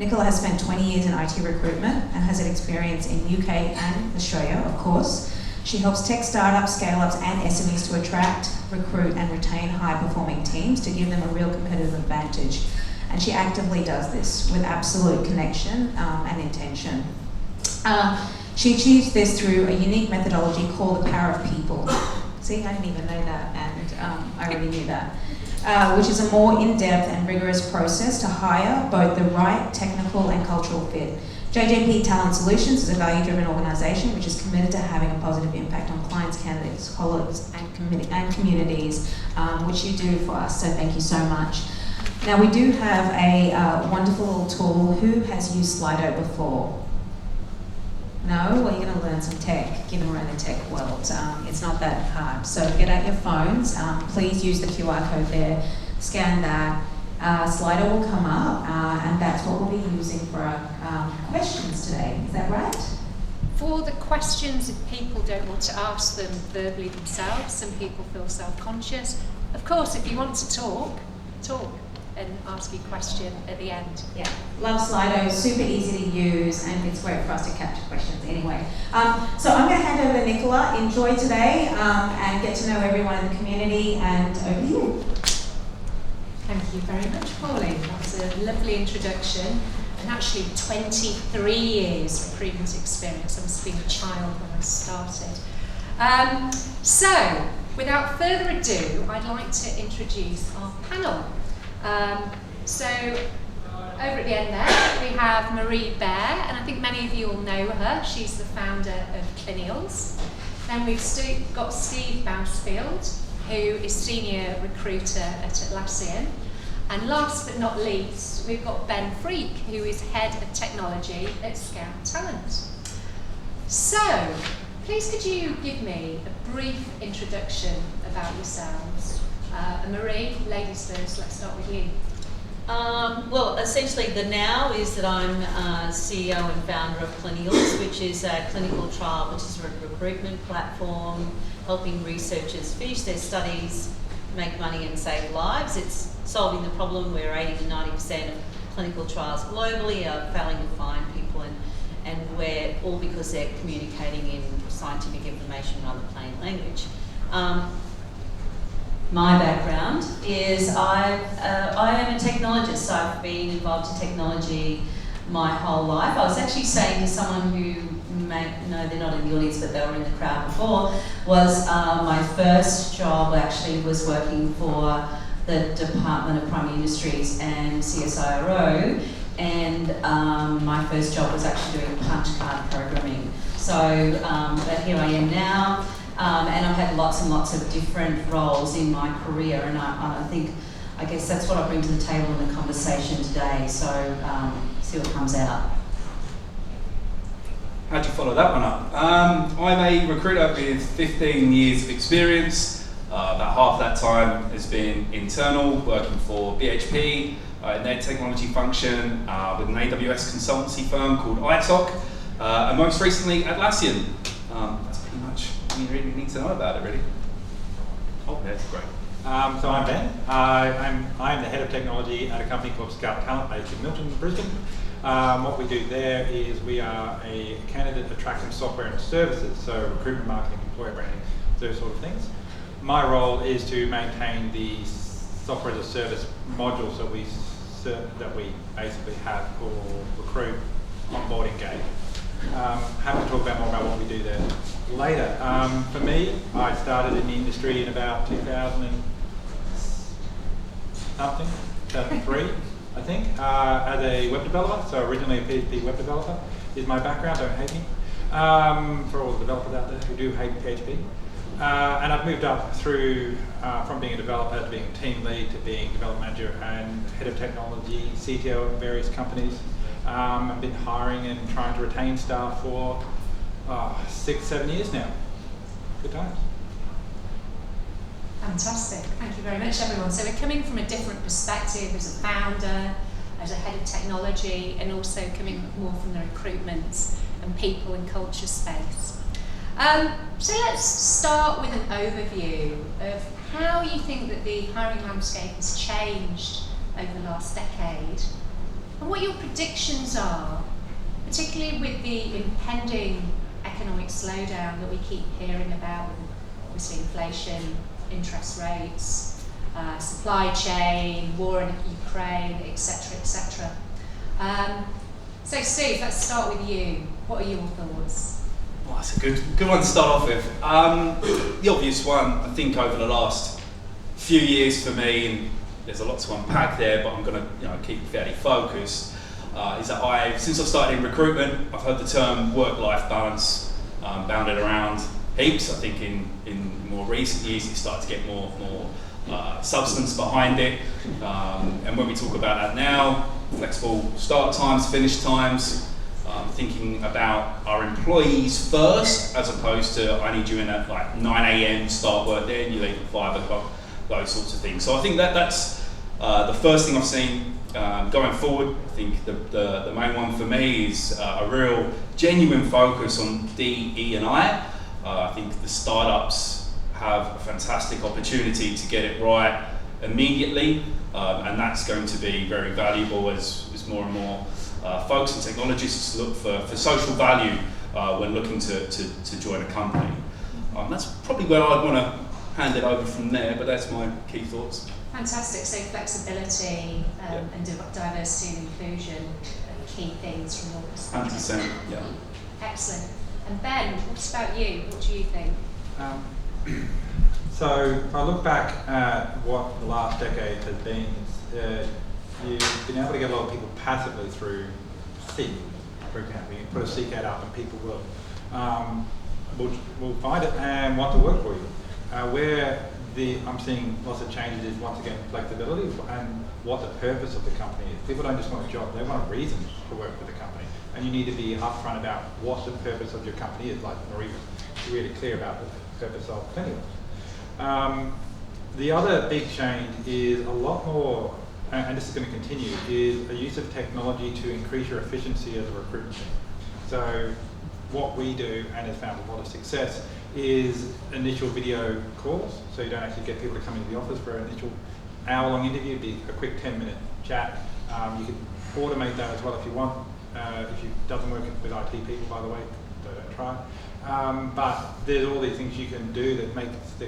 Nicola has spent 20 years in IT recruitment and has an experience in UK and Australia, of course. She helps tech startups, scale-ups and SMEs to attract, recruit and retain high-performing teams to give them a real competitive advantage. And she actively does this with absolute connection and intention. She achieves this through a unique methodology called the power of people. See, I didn't even know that, and I already knew that. Which is a more in-depth and rigorous process to hire both the right technical and cultural fit. JJP Talent Solutions is a value-driven organisation which is committed to having a positive impact on clients, candidates, colleagues and communities, which you do for us, so thank you so much. Now we do have a wonderful little tool. Who has used Slido before? No? Well, you're going to learn some tech, given we're in the tech world. It's not that hard. So get out your phones, please use the QR code there, scan that. Slido will come up, and that's what we'll be using for our questions today. Is that right? For the questions, if people don't want to ask them verbally themselves, some people feel self-conscious. Of course, if you want to talk and ask your question at the end. Yeah, love Slido, super easy to use, and it's great for us to capture questions anyway. So I'm going to hand over to Nicola. Enjoy today and get to know everyone in the community, and over to you. Thank you very much, Pauline. That was a lovely introduction, and actually 23 years recruitment experience. I must have been a child when I started. So, without further ado, I'd like to introduce our panel. So, over at the end there, we have Maree Beare, and I think many of you will know her. She's the founder of Clinials. Then we've got Steve Bousfield, who is senior recruiter at Atlassian. And last but not least, we've got Ben Freke, who is head of technology at ScaleUps Talent. So, please could you give me a brief introduction about yourselves? Maree, ladies first, let's start with you. Well, essentially the now is that I'm CEO and founder of Clinials, which is a clinical trial, which is a recruitment platform helping researchers finish their studies, make money and save lives. It's solving the problem where 80 to 90% of clinical trials globally are failing to find people, and we're all because they're communicating in scientific information rather than plain language. My background is I am a technologist. I've been involved in technology my whole life. I was actually saying to someone who no, they're not in the audience, but they were in the crowd before, was my first job actually was working for the Department of Primary Industries and CSIRO, and my first job was actually doing punch card programming. So, but here I am now. And I've had lots and lots of different roles in my career, and I guess that's what I bring to the table in the conversation today, so see what comes out. How'd you follow that one up? I'm a recruiter with 15 years of experience. About half that time has been internal, working for BHP in their technology function with an AWS consultancy firm called iTalk, and most recently Atlassian. That's pretty much you really need to know about it, really. Oh, that's great. So I'm Ben. I'm the head of technology at a company called ScaleUps Talent based in Milton, Brisbane. What we do there is we are a candidate attraction software and services, so recruitment, marketing, employer branding, those sort of things. My role is to maintain the software as a service modules that we basically have called Recruit, Onboarding, Gate. Happy to talk about more about what we do there later. For me, I started in the industry in about 2003, I think, as a web developer. So originally a PHP web developer is my background, don't hate me. For all the developers out there who do hate PHP. And I've moved up through from being a developer to being a team lead to being development manager and head of technology, CTO at various companies. I've been hiring and trying to retain staff for 6-7 years now. Good times. Fantastic. Thank you very much, everyone. So we're coming from a different perspective as a founder, as a head of technology, and also coming more from the recruitment and people and culture space. So let's start with an overview of how you think that the hiring landscape has changed over the last decade. and what your predictions are, particularly with the impending economic slowdown that we keep hearing about, with obviously inflation, interest rates, supply chain, war in Ukraine, etc., etc. So Steve, let's start with you. What are your thoughts? Well, that's a good one to start off with. The obvious one, I think, over the last few years for me, and there's a lot to unpack there, but I'm going to keep it fairly focused, is that since I've started in recruitment, I've heard the term work-life balance bounded around heaps. I think in more recent years it started to get more substance behind it, and when we talk about that now, flexible start times, finish times, thinking about our employees first, as opposed to I need you in at like 9 a.m. start work there and you leave at 5 o'clock, those sorts of things. So I think that's the first thing I've seen going forward. I think the main one for me is a real genuine focus on D, E and I. I think the startups have a fantastic opportunity to get it right immediately, and that's going to be very valuable as more and more folks and technologists look for social value when looking to join a company. That's probably where I'd want to hand it over from there, but that's my key thoughts. Fantastic. So flexibility and diversity and inclusion are key things from your perspective. 100%, yeah. Excellent. And Ben, what about you? What do you think? So if I look back at what the last decade has been, you've been able to get a lot of people passively through Seek, for example. You put a Seek ad up and people will find it and want to work for you. Where I'm seeing lots of changes is, once again, flexibility and what the purpose of the company is. People don't just want a job, they want a reason to work for the company. And you need to be upfront about what the purpose of your company is, like Maree was really clear about the purpose of Clinials. The other big change is a lot more, and this is going to continue, is a use of technology to increase your efficiency as a recruitment team. So what we do, and has found a lot of success, is initial video calls. So you don't actually get people to come into the office for an initial hour-long interview. It'd be a quick 10-minute chat. You can automate that as well if you want. If it doesn't work with IT people, by the way, so don't try. But there's all these things you can do that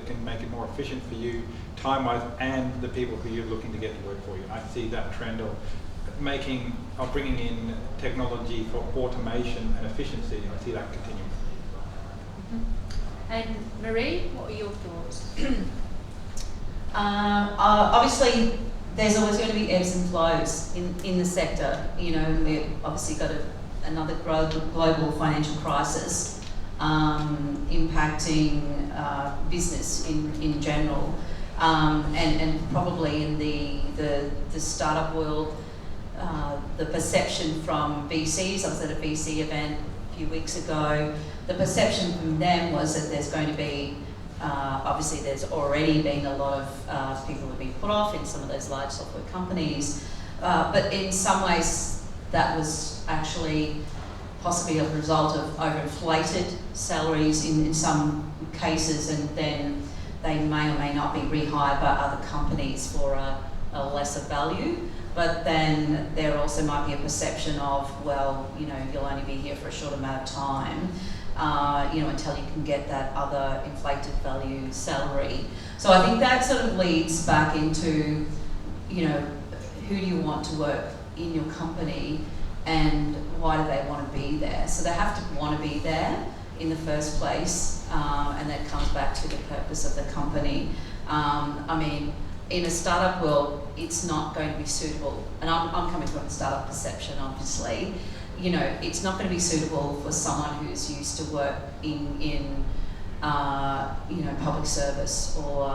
can make it more efficient for you, time-wise, and the people who you're looking to get to work for you. And I see that trend of bringing in technology for automation and efficiency. I see that continuing. And Maree, what are your thoughts? Obviously, there's always going to be ebbs and flows in the sector. We've obviously got another global financial crisis impacting business in general, and probably in the startup world, the perception from VCs. I was at a VC event a few weeks ago. The perception from them was that there's going to be, obviously there's already been a lot of people who have been put off in some of those large software companies, but in some ways that was actually possibly a result of overinflated salaries in some cases, and then they may or may not be rehired by other companies for a lesser value. But then there also might be a perception of, well, you'll only be here for a short amount of time, until you can get that other inflated value salary. So I think that sort of leads back into, who do you want to work in your company and why do they want to be there? So they have to want to be there in the first place, and that comes back to the purpose of the company. In a startup world, it's not going to be suitable, and I'm coming from a startup perception, obviously. It's not going to be suitable for someone who's used to work in public service or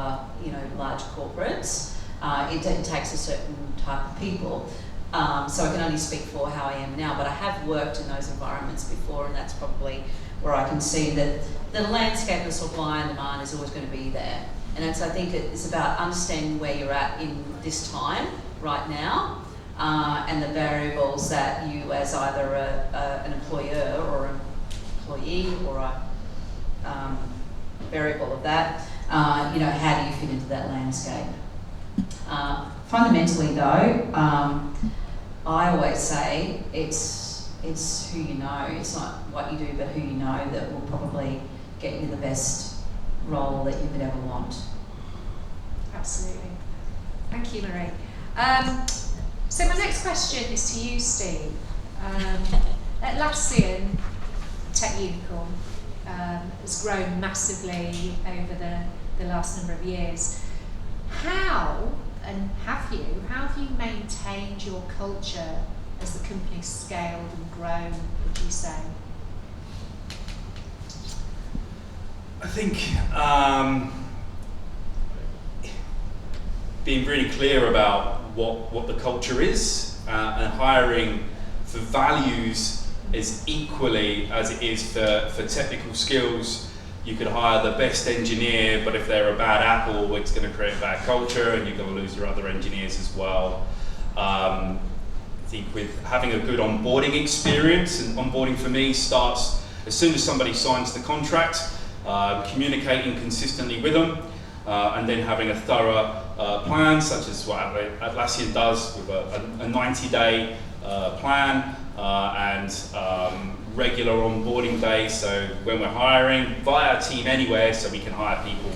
large corporates. It takes a certain type of people. So I can only speak for how I am now, but I have worked in those environments before, and that's probably where I can see that the landscape of supply and demand is always going to be there. And I think it's about understanding where you're at in this time, right now, and the variables that you, as either an employer or an employee or a variable of that, how do you fit into that landscape? Fundamentally though, I always say it's who you know. It's not what you do, but who you know that will probably get you the best role that you could ever want. Absolutely. Thank you, Maree. So my next question is to you, Steve. Atlassian, tech unicorn, has grown massively over the last number of years. How have you maintained your culture as the company's scaled and grown, would you say? I think being really clear about what the culture is and hiring for values is equally as it is for technical skills. You could hire the best engineer, but if they're a bad apple, it's going to create a bad culture and you're going to lose your other engineers as well. I think with having a good onboarding experience, and onboarding for me starts as soon as somebody signs the contract, communicating consistently with them, and then having a thorough plan, such as what Atlassian does with a 90-day plan and regular onboarding days. So when we're hiring via Team Anywhere, so we can hire people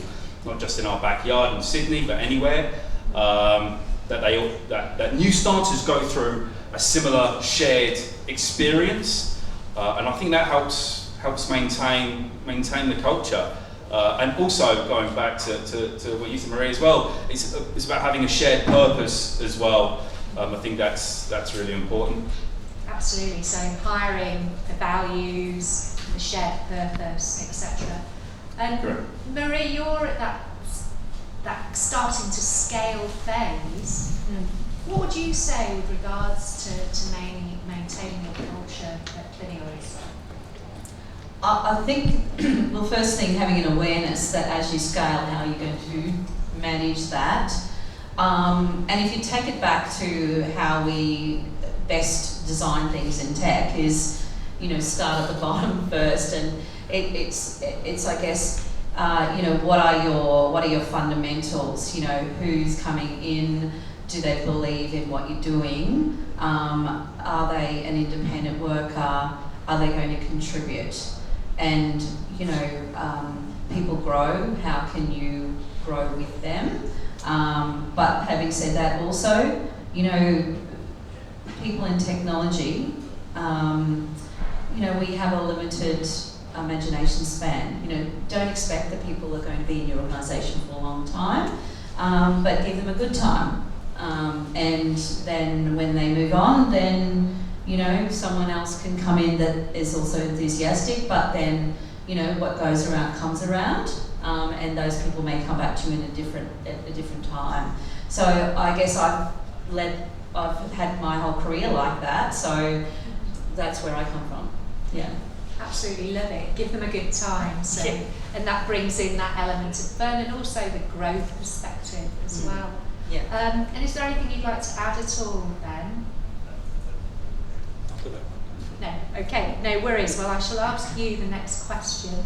not just in our backyard in Sydney, but anywhere, that new starters go through a similar shared experience, and I think that helps maintain the culture. And also going back to what you said, Maree, as well, it's about having a shared purpose as well. I think that's really important. Absolutely. So hiring for values, the shared purpose, etc. And Correct. Maree, you're at that starting to scale phase. What would you say with regards to maintaining your culture at Clinials? I think, well, first thing, having an awareness that as you scale, how you're going to manage that. And if you take it back to how we best design things in tech is, start at the bottom first, and it's I guess, what are your fundamentals? Who's coming in? Do they believe in what you're doing? Are they an independent worker? Are they going to contribute? And people grow. How can you grow with them? But having said that, also, people in technology, we have a limited imagination span. Don't expect that people are going to be in your organisation for a long time, but give them a good time. And then when they move on, then someone else can come in that is also enthusiastic, but then what goes around comes around, and those people may come back to you at a different time. So I guess I've had my whole career like that, so that's where I come from. Yeah. Absolutely love it. Give them a good time. So, yeah. And that brings in that element of fun and also the growth perspective as well. Yeah. And is there anything you'd like to add at all, Ben? No. Okay. No worries. Well, I shall ask you the next question.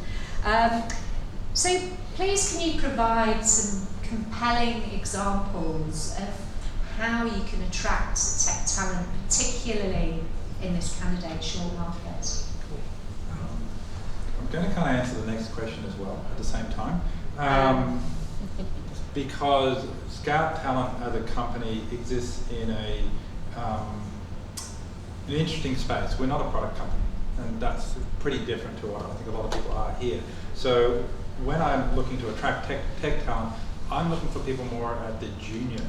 So, please, can you provide some compelling examples of how you can attract tech talent, particularly in this candidate short market? I'm going to kind of answer the next question as well at the same time, because Scout Talent as a company exists in an interesting space. We're not a product company, and that's pretty different to what I think a lot of people are here. So when I'm looking to attract tech talent, I'm looking for people more at the junior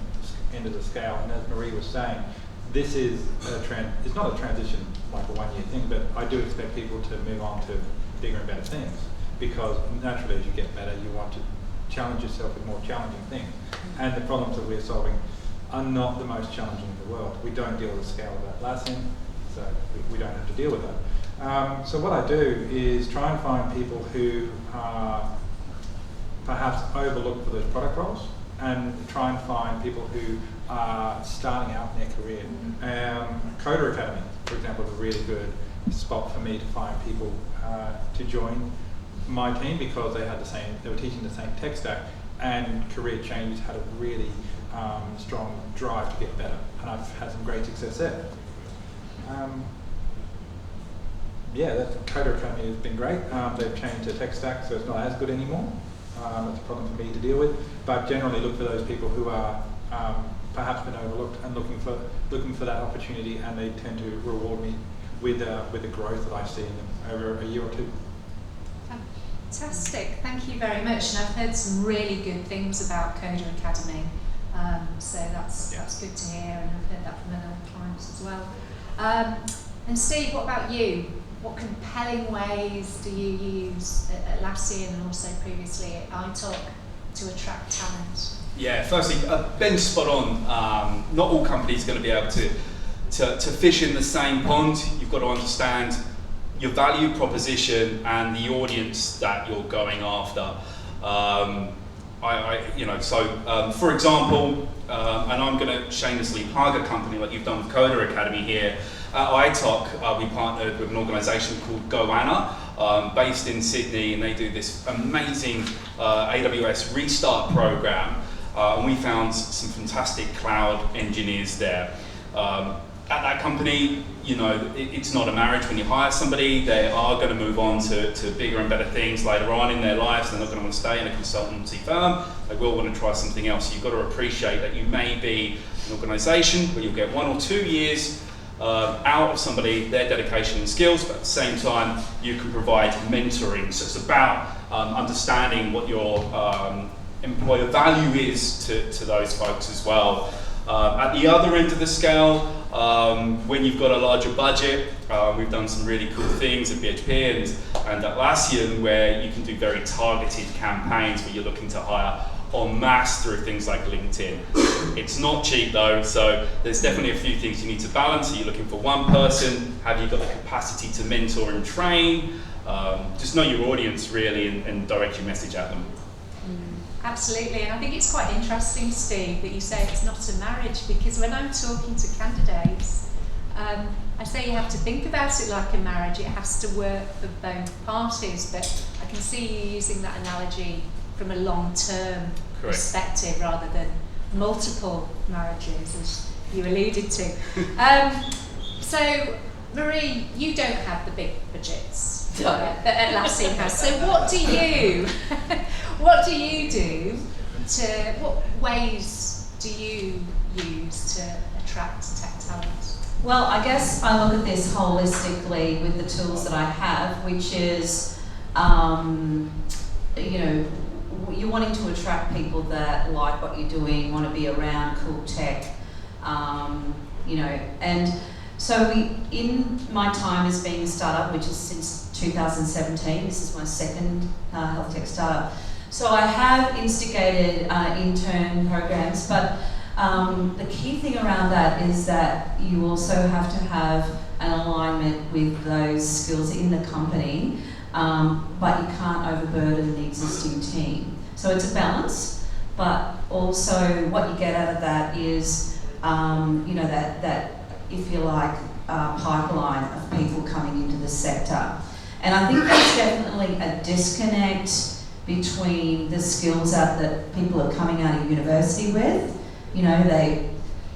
end of the scale. And as Maree was saying, this is it's not a transition like a one-year thing, but I do expect people to move on to bigger and better things, because naturally as you get better, you want to challenge yourself with more challenging things. And the problems that we're solving are not the most challenging in the world. We don't deal with the scale of Atlassian, so we don't have to deal with that. So what I do is try and find people who are perhaps overlooked for those product roles, and try and find people who are starting out in their career. Coder Academy, for example, is a really good spot for me to find people to join my team, because they were teaching the same tech stack, and career changes had a really strong drive to get better, and I've had some great success there. That Coder Academy has been great. They've changed their tech stack, so it's not as good anymore. That's a problem for me to deal with. But generally, look for those people who are perhaps been overlooked and looking for that opportunity, and they tend to reward me with the growth that I see in them over a year or two. Fantastic, thank you very much. And I've heard some really good things about Coder Academy, so that's good to hear, and I've heard that from other clients as well. And Steve, what about you? What compelling ways do you use at Atlassian and also previously at iTalk to attract talent? Yeah, firstly, Ben's spot on. Not all companies are going to be able to fish in the same pond. You've got to understand your value proposition and the audience that you're going after. For example, and I'm going to shamelessly plug a company like you've done with Coder Academy here. At iTalk, we partnered with an organisation called Goanna, based in Sydney, and they do this amazing AWS restart program. And we found some fantastic cloud engineers there. At that company, it's not a marriage when you hire somebody. They are going to move on to bigger and better things later on in their lives. They're not going to want to stay in a consultancy firm. They will want to try something else. You've got to appreciate that you may be an organisation where you'll get 1 or 2 years out of somebody, their dedication and skills, but at the same time, you can provide mentoring. So it's about understanding what your employer value is to those folks as well. At the other end of the scale, when you've got a larger budget, we've done some really cool things at BHP and Atlassian where you can do very targeted campaigns where you're looking to hire en masse through things like LinkedIn. It's not cheap though, so there's definitely a few things you need to balance. Are you looking for one person? Have you got the capacity to mentor and train? Just know your audience really and direct your message at them. Absolutely, and I think it's quite interesting, Steve, that you say it's not a marriage, because when I'm talking to candidates, I say you have to think about it like a marriage. It has to work for both parties, but I can see you using that analogy from a long-term perspective rather than multiple marriages, as you alluded to. So, Maree, you don't have the big budgets that Atlassian has. So what do you do what ways do you use to attract tech talent? Well, I guess I look at this holistically with the tools that I have, which is, you're wanting to attract people that like what you're doing, want to be around cool tech, and so in my time as being a startup, which is since 2017, this is my second health tech startup. So I have instigated intern programs, but the key thing around that is that you also have to have an alignment with those skills in the company, but you can't overburden the existing team. So it's a balance, but also what you get out of that is, that if you like, pipeline of people coming into the sector. And I think there's definitely a disconnect between the skills that people are coming out of university with.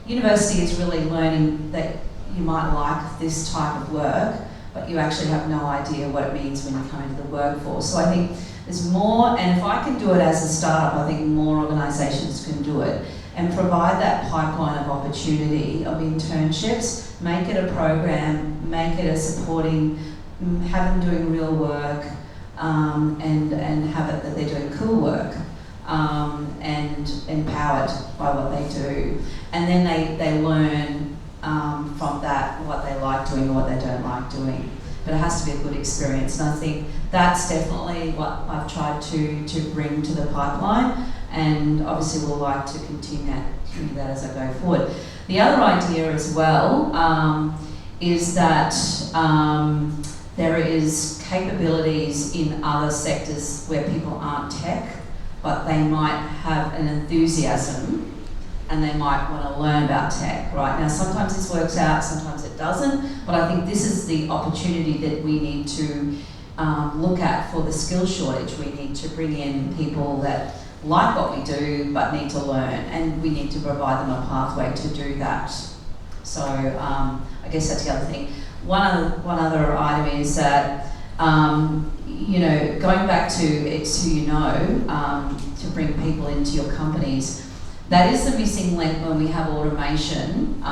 University is really learning that you might like this type of work, but you actually have no idea what it means when you come into the workforce. So I think there's more, and if I can do it as a startup, I think more organisations can do it and provide that pipeline of opportunity of internships, make it a program, make it a supporting, have them doing real work, and have it that they're doing cool work, and empowered by what they do. And then they learn from that what they like doing and what they don't like doing. But it has to be a good experience, and I think that's definitely what I've tried to bring to the pipeline, and obviously we'll like to continue that as I go forward. The other idea as well is that there is capabilities in other sectors where people aren't tech, but they might have an enthusiasm and they might want to learn about tech, right? Now, sometimes this works out, sometimes it doesn't, but I think this is the opportunity that we need to look at for the skill shortage. We need to bring in people that like what we do but need to learn, and we need to provide them a pathway to do that. So I guess that's the other thing. One other item is that going back to it's who you know, to bring people into your companies. That is the missing link when we have automation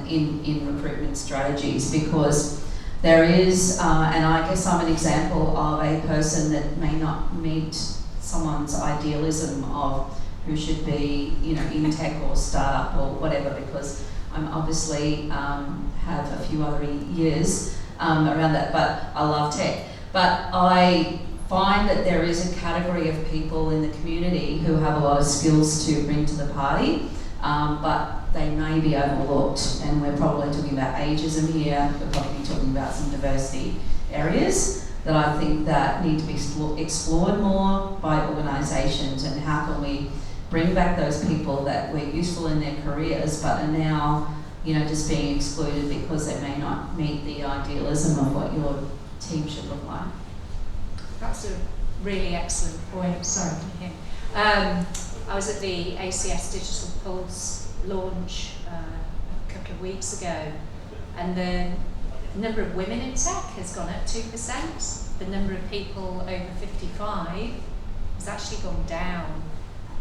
in recruitment strategies, because there is, and I guess I'm an example of a person that may not meet someone's idealism of who should be, in tech or startup or whatever, because I'm obviously have a few other years around that, but I love tech. But I find that there is a category of people in the community who have a lot of skills to bring to the party, but they may be overlooked, and we're probably talking about ageism here, we're probably talking about some diversity areas that I think that need to be explored more by organisations, and how can we bring back those people that were useful in their careers but are now, just being excluded because they may not meet the idealism of what your team should look like. That's a really excellent point. Sorry, can you hear me? I was at the ACS Digital Pulse launch a couple of weeks ago, and the number of women in tech has gone up 2%. The number of people over 55 has actually gone down.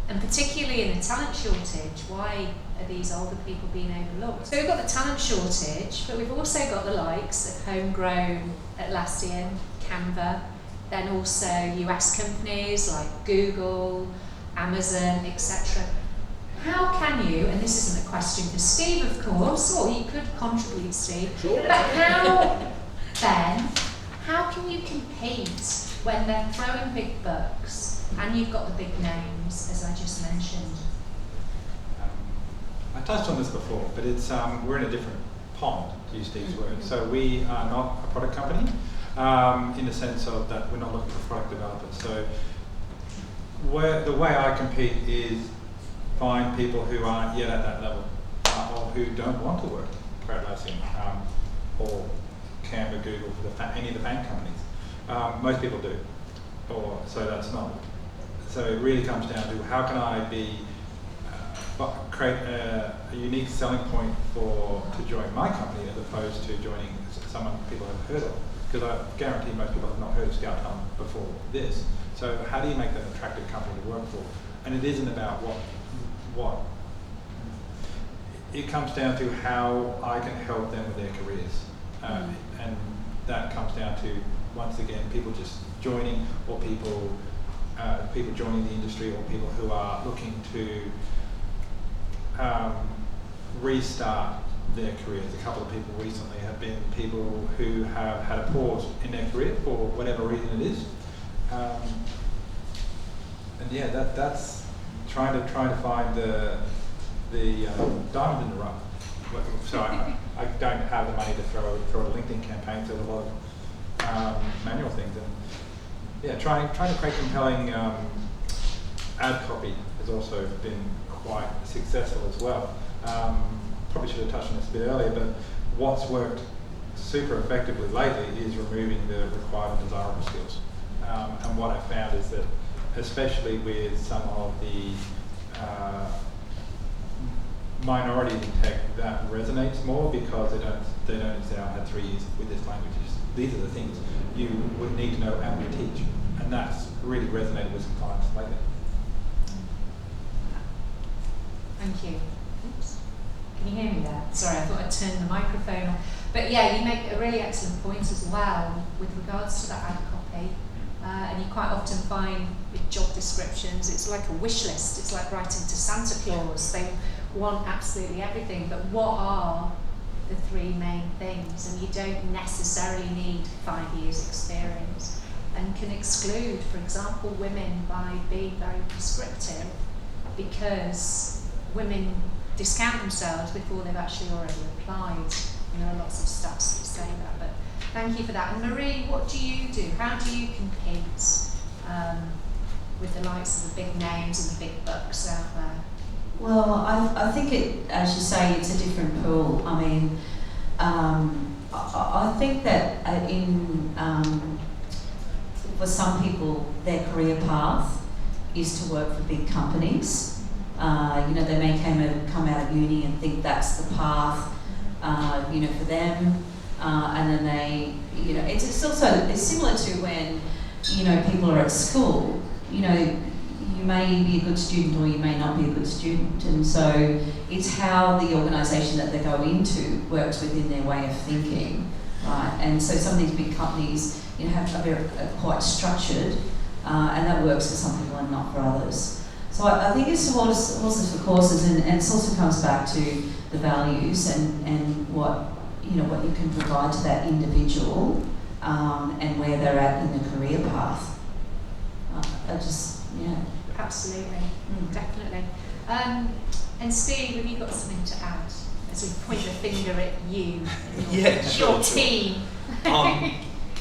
And particularly in the talent shortage, why are these older people being overlooked? So we've got the talent shortage, but we've also got the likes of homegrown Atlassian, Canva, then also US companies like Google, Amazon, etc. How can you, and this isn't a question for Steve of course, or you could contribute, Steve, Sure. but how can you compete when they're throwing big bucks and you've got the big names, as I just mentioned? I touched on this before, but it's we're in a different pond, to use Steve's word. So we are not a product company, in the sense of that we're not looking for product developers. So the way I compete is find people who aren't yet at that level, or who don't want to work for Atlassian, or Canva, Google, for any of the bank companies. Most people do, so that's not. So it really comes down to how can I create a unique selling point to join my company as opposed to joining someone people haven't heard of. Because I guarantee most people have not heard of Scout Talent before this. So how do you make that an attractive company to work for? And it isn't about what. It comes down to how I can help them with their careers. And that comes down to, once again, people just joining, or people joining the industry, or people who are looking to restart their careers. A couple of people recently have been people who have had a pause in their career for whatever reason it is. And yeah, that's trying to find the diamond in the rough. So I don't have the money to throw a LinkedIn campaign, so a lot of manual things. And yeah, trying to create compelling ad copy has also been quite successful as well. Probably should have touched on this a bit earlier, but what's worked super effectively lately is removing the required and desirable skills. And what I found is that, especially with some of the minorities in tech, that resonates more, because they don't say, I had 3 years with this language. These are the things you would need to know and we teach. And that's really resonated with some clients lately. Thank you. Oops. Can you hear me there? Sorry, I thought I'd turn the microphone on. But yeah, you make a really excellent point as well with regards to that ad copy. And you quite often find with job descriptions, it's like a wish list. It's like writing to Santa Claus. They want absolutely everything, but what are the 3 main things? And you don't necessarily need 5 years experience, and can exclude, for example, women by being very prescriptive, because women discount themselves before they've actually already applied. And there are lots of stats that say that, but thank you for that. And Maree, what do you do? How do you compete with the likes of the big names and the big bucks out there? Well, I think as you say, it's a different pool. I mean, I think that for some people, their career path is to work for big companies. They may come out of uni and think that's the path, for them, and then they, it's similar to when, people are at school. You may be a good student or you may not be a good student, and so it's how the organisation that they go into works within their way of thinking, right? And so some of these big companies, are quite structured, and that works for some people and not for others. So I think it's horses for courses, and it also comes back to the values and what what you can provide to that individual, and where they're at in the career path. Absolutely, definitely. And Steve, have you got something to add as we point the finger at you and your team?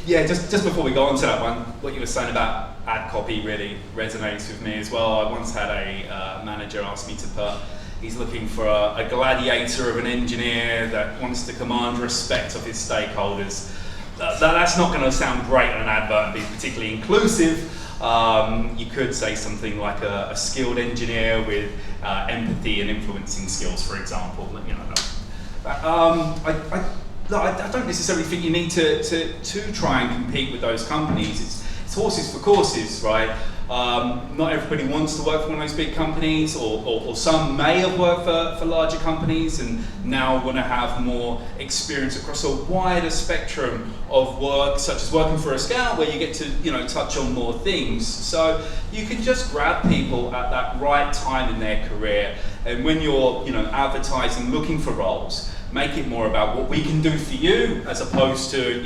Just before we go on to that one, what you were saying about ad copy really resonates with me as well. I once had a manager ask me to put, he's looking for a gladiator of an engineer that wants to command respect of his stakeholders. That's not going to sound great on an advert and be particularly inclusive. You could say something like a skilled engineer with empathy and influencing skills, for example. I don't necessarily think you need to try and compete with those companies. It's horses for courses, right? Not everybody wants to work for one of those big companies, or some may have worked for larger companies and now want to have more experience across a wider spectrum of work, such as working for a Scout, where you get to touch on more things. So you can just grab people at that right time in their career, and when you're advertising, looking for roles, make it more about what we can do for you, as opposed to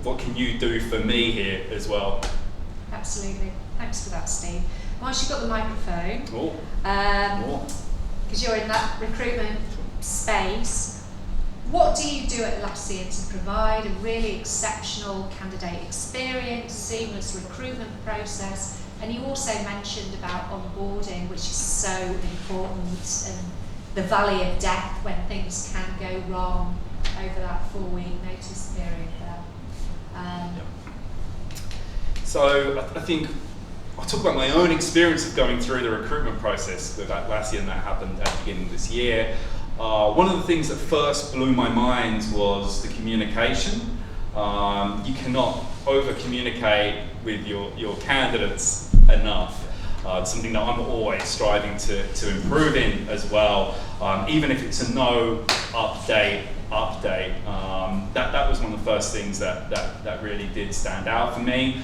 what can you do for me here as well. Absolutely. Thanks for that, Steve. Once you've got the microphone, because you're in that recruitment space, what do you do at Atlassian to provide a really exceptional candidate experience, seamless recruitment process? And you also mentioned about onboarding, which is so important, and the valley of death when things can go wrong over that 4-week notice period there. So I think I'll talk about my own experience of going through the recruitment process with Atlassian that happened at the beginning of this year. One of the things that first blew my mind was the communication. You cannot over-communicate with your candidates enough. Something that I'm always striving to improve in as well. Even if it's a no update. That was one of the first things that really did stand out for me.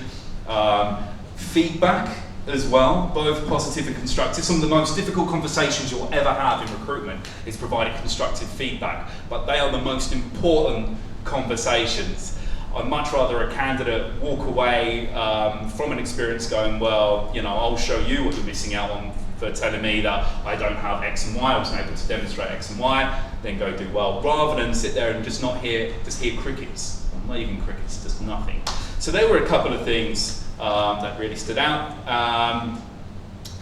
Feedback as well, both positive and constructive. Some of the most difficult conversations you'll ever have in recruitment is providing constructive feedback, but they are the most important conversations. I'd much rather a candidate walk away from an experience going, well, I'll show you what you're missing out on for telling me that I don't have X and Y, I wasn't able to demonstrate X and Y, then go do well, rather than sit there and just hear crickets, not even crickets, just nothing. So there were a couple of things that really stood out. I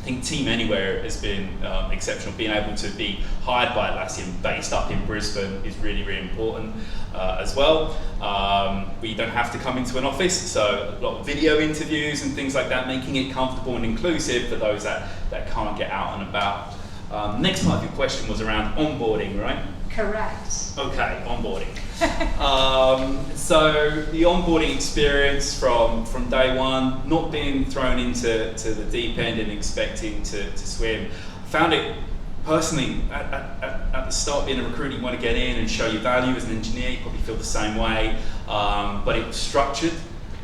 think Team Anywhere has been exceptional. Being able to be hired by Atlassian based up in Brisbane is really, really important as well. We don't have to come into an office, so a lot of video interviews and things like that, making it comfortable and inclusive for those that can't get out and about. Next part of your question was around onboarding, right? Correct. Okay, onboarding. So the onboarding experience from day one, not being thrown into the deep end and expecting to swim, found it personally at the start, being a recruiter, you want to get in and show your value as an engineer. You probably feel the same way, but it was structured.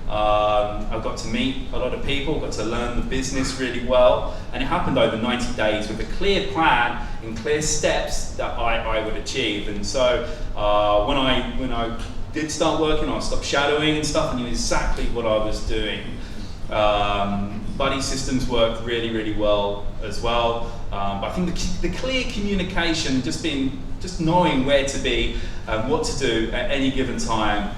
I got to meet a lot of people, got to learn the business really well, and it happened over 90 days with a clear plan and clear steps that I would achieve. And so when I did start working, I stopped shadowing and stuff, and knew exactly what I was doing. Buddy systems worked really, really well as well. But I think the clear communication, just knowing where to be and what to do at any given time,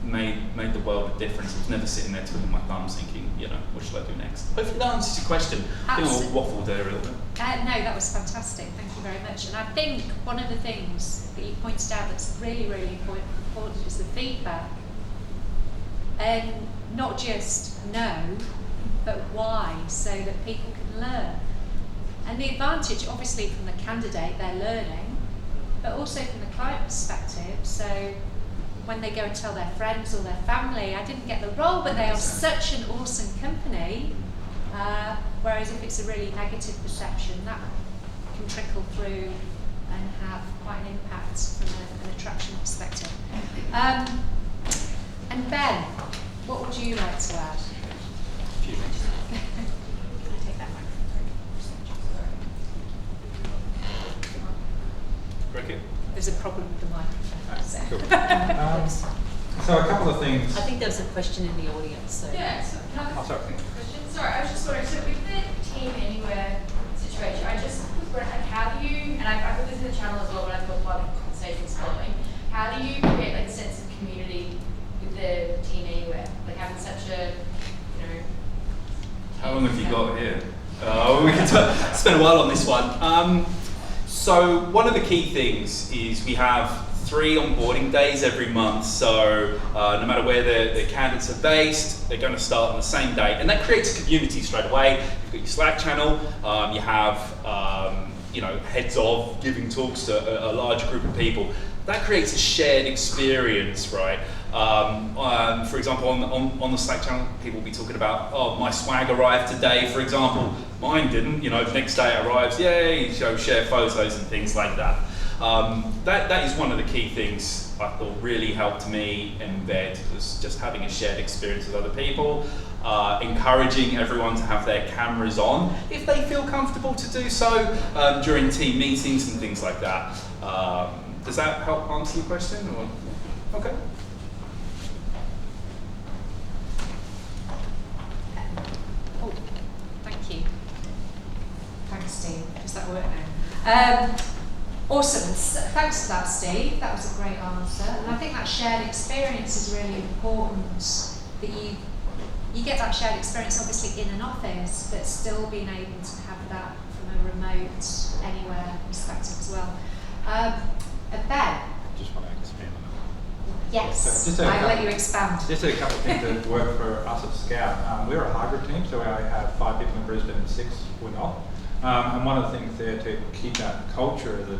made the world a difference. I was never sitting there twiddling my thumbs thinking, what should I do next? Hopefully that answers your question. I think I'll waffle there a little bit. No, that was fantastic. Thank you very much. And I think one of the things that you pointed out that's really, really important is the feedback. And not just no, but why? So that people can learn. And the advantage, obviously, from the candidate, they're learning, but also from the client perspective. So when they go and tell their friends or their family, I didn't get the role, but they are such an awesome company. Whereas if it's a really negative perception, that can trickle through and have quite an impact from an attraction perspective. And Ben, what would you like to add? A few minutes. Can I take that microphone? Cricket? There's a problem with the microphone. So. Cool. So a couple of things. I think there was a question in the audience. So. Yeah, so can I have a sorry. question? Sorry, I was just wondering, so with the Team Anywhere situation, I just was wondering, like, how do you, and I've put this in the channel as well when I've got public conversations following, how do you create like a sense of community with the Team Anywhere? Like having such a, you know... How long have you got here? We can spend a while on this one. So one of the key things is we have 3 onboarding days every month, so no matter where the candidates are based, they're going to start on the same day, and that creates a community straight away. You've got your Slack channel, you have heads of giving talks to a large group of people. That creates a shared experience, right? For example, on the Slack channel, people will be talking about, oh, my swag arrived today, for example. Mine didn't, next day it arrives, yay, share photos and things like that. That is one of the key things I thought really helped me embed, was just having a shared experience with other people, encouraging everyone to have their cameras on if they feel comfortable to do so during team meetings and things like that. Does that help answer your question? Or? Okay. Oh, thank you. Thanks, Steve. Does that work now? Awesome. Thanks for that, Steve. That was a great answer. And I think that shared experience is really important, that you get that shared experience obviously in an office, but still being able to have that from a remote, anywhere perspective as well. Ben? Just want to expand on that. Yes, So I'll let you expand. Just a couple of things that work for us at Scout. We're a hybrid team, so I have 5 people in Brisbane and 6 we're not. And one of the things there to keep that culture is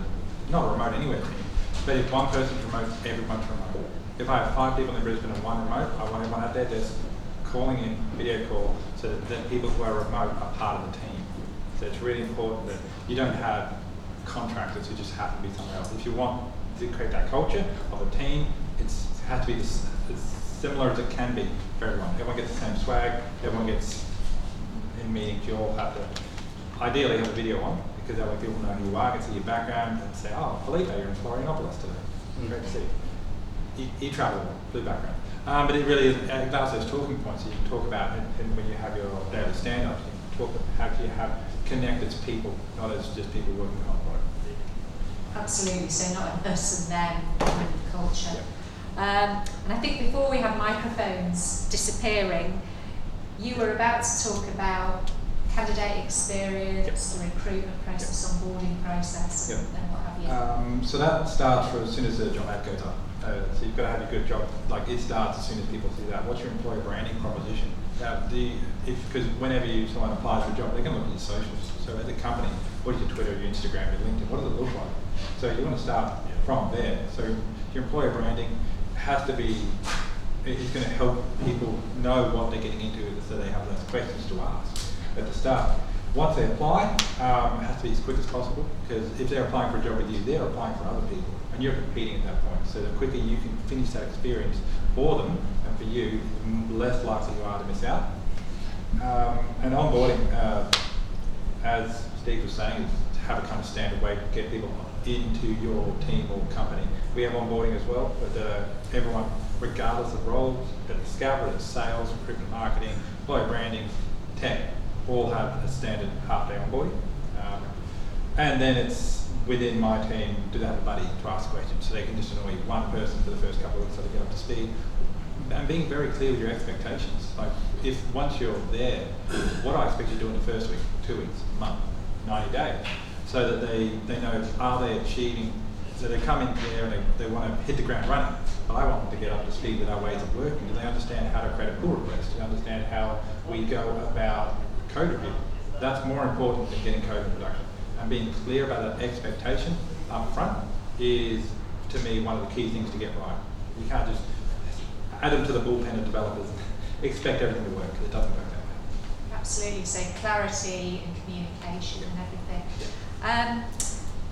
not a remote anywhere team, but if one person's remote, everyone's remote. If I have 5 people in Brisbane and 1 remote, I want everyone at their desk calling in, video call, so that the people who are remote are part of the team. So it's really important that you don't have contractors who just happen to be somewhere else. If you want to create that culture of a team, it has to be as similar as it can be for everyone. Everyone gets the same swag, everyone gets in meetings, you all have to ideally have a video on, because that way people know who you are, can see your background, and say, oh, Felipe, you're in Florianopolis today. Great to see. E-travel, blue background. But it really is, it allows those talking points that you can talk about, and when you have your daily stand-ups, you can talk about how you have connected as people, not as just people working on product. Absolutely, so not us and them kind of culture. And I think before we have microphones disappearing, you were about to talk about candidate experience, the recruitment process, onboarding process, and what have you. So that starts for as soon as the job ad goes up. So you've got to have a good job, like it starts as soon as people see that. What's your employer branding proposition? Because whenever someone applies for a job, they're going to look at your socials. So as a company, what is your Twitter, your Instagram, your LinkedIn, what does it look like? So you want to start from there. So your employer branding has to be, it's going to help people know what they're getting into so they have less questions to ask at the start. Once they apply, it has to be as quick as possible, because if they're applying for a job with you, they're applying for other people, and you're competing at that point. So the quicker you can finish that experience for them and for you, the less likely you are to miss out. And onboarding, as Steve was saying, is to have a kind of standard way to get people into your team or company. We have onboarding as well, but everyone, regardless of roles, at the Scout, whether it's sales, recruitment, marketing, employer branding, tech, all have a standard half-day onboarding. And then it's within my team, do they have a buddy to ask questions, so they can just annoy one person for the first couple of weeks so they get up to speed. And being very clear with your expectations. Like, if once you're there, what do I expect you to do in the first week, 2 weeks, a month, 90 days, so that they know, are they achieving So they come in there and they want to hit the ground running, but I want them to get up to speed with our ways of working. Do they understand how to create a pull request? Do they understand how we go about code review? That's more important than getting code in production. And being clear about that expectation up front is, to me, one of the key things to get right. You can't just add them to the bullpen of developers and expect everything to work, because it doesn't work that way. Absolutely, so clarity and communication and everything.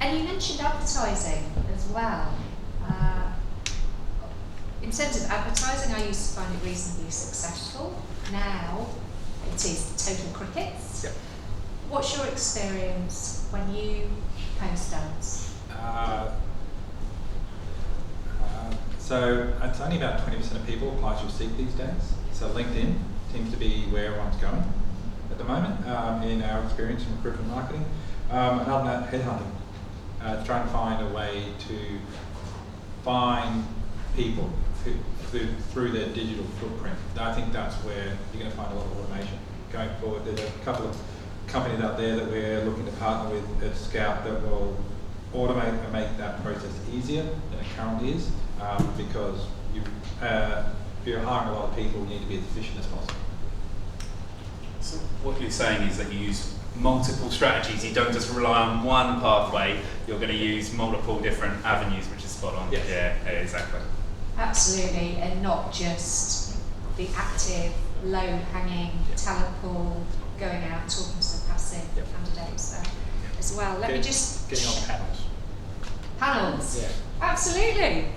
And you mentioned advertising as well. In terms of advertising, I used to find it reasonably successful. Now it is total crickets. Yep. What's your experience when you post ads? So it's only about 20% of people apply through Seek these days. So LinkedIn seems to be where everyone's going at the moment in our experience in recruitment marketing. And other than that, headhunting. Trying to find a way to find people through their digital footprint. I think that's where you're going to find a lot of automation going forward. There's a couple of companies out there that we're looking to partner with at Scout that will automate and make that process easier than it currently is, because if you're hiring a lot of people, you need to be as efficient as possible. So what you're saying is that you use multiple strategies. You don't just rely on one pathway. You're going to use multiple different avenues, which is spot on. Yes. Yeah, exactly. Absolutely, and not just the active, low-hanging talent pool, going out talking to the passive candidates there as well. Let me just getting on panels. Panels. Yeah. Absolutely.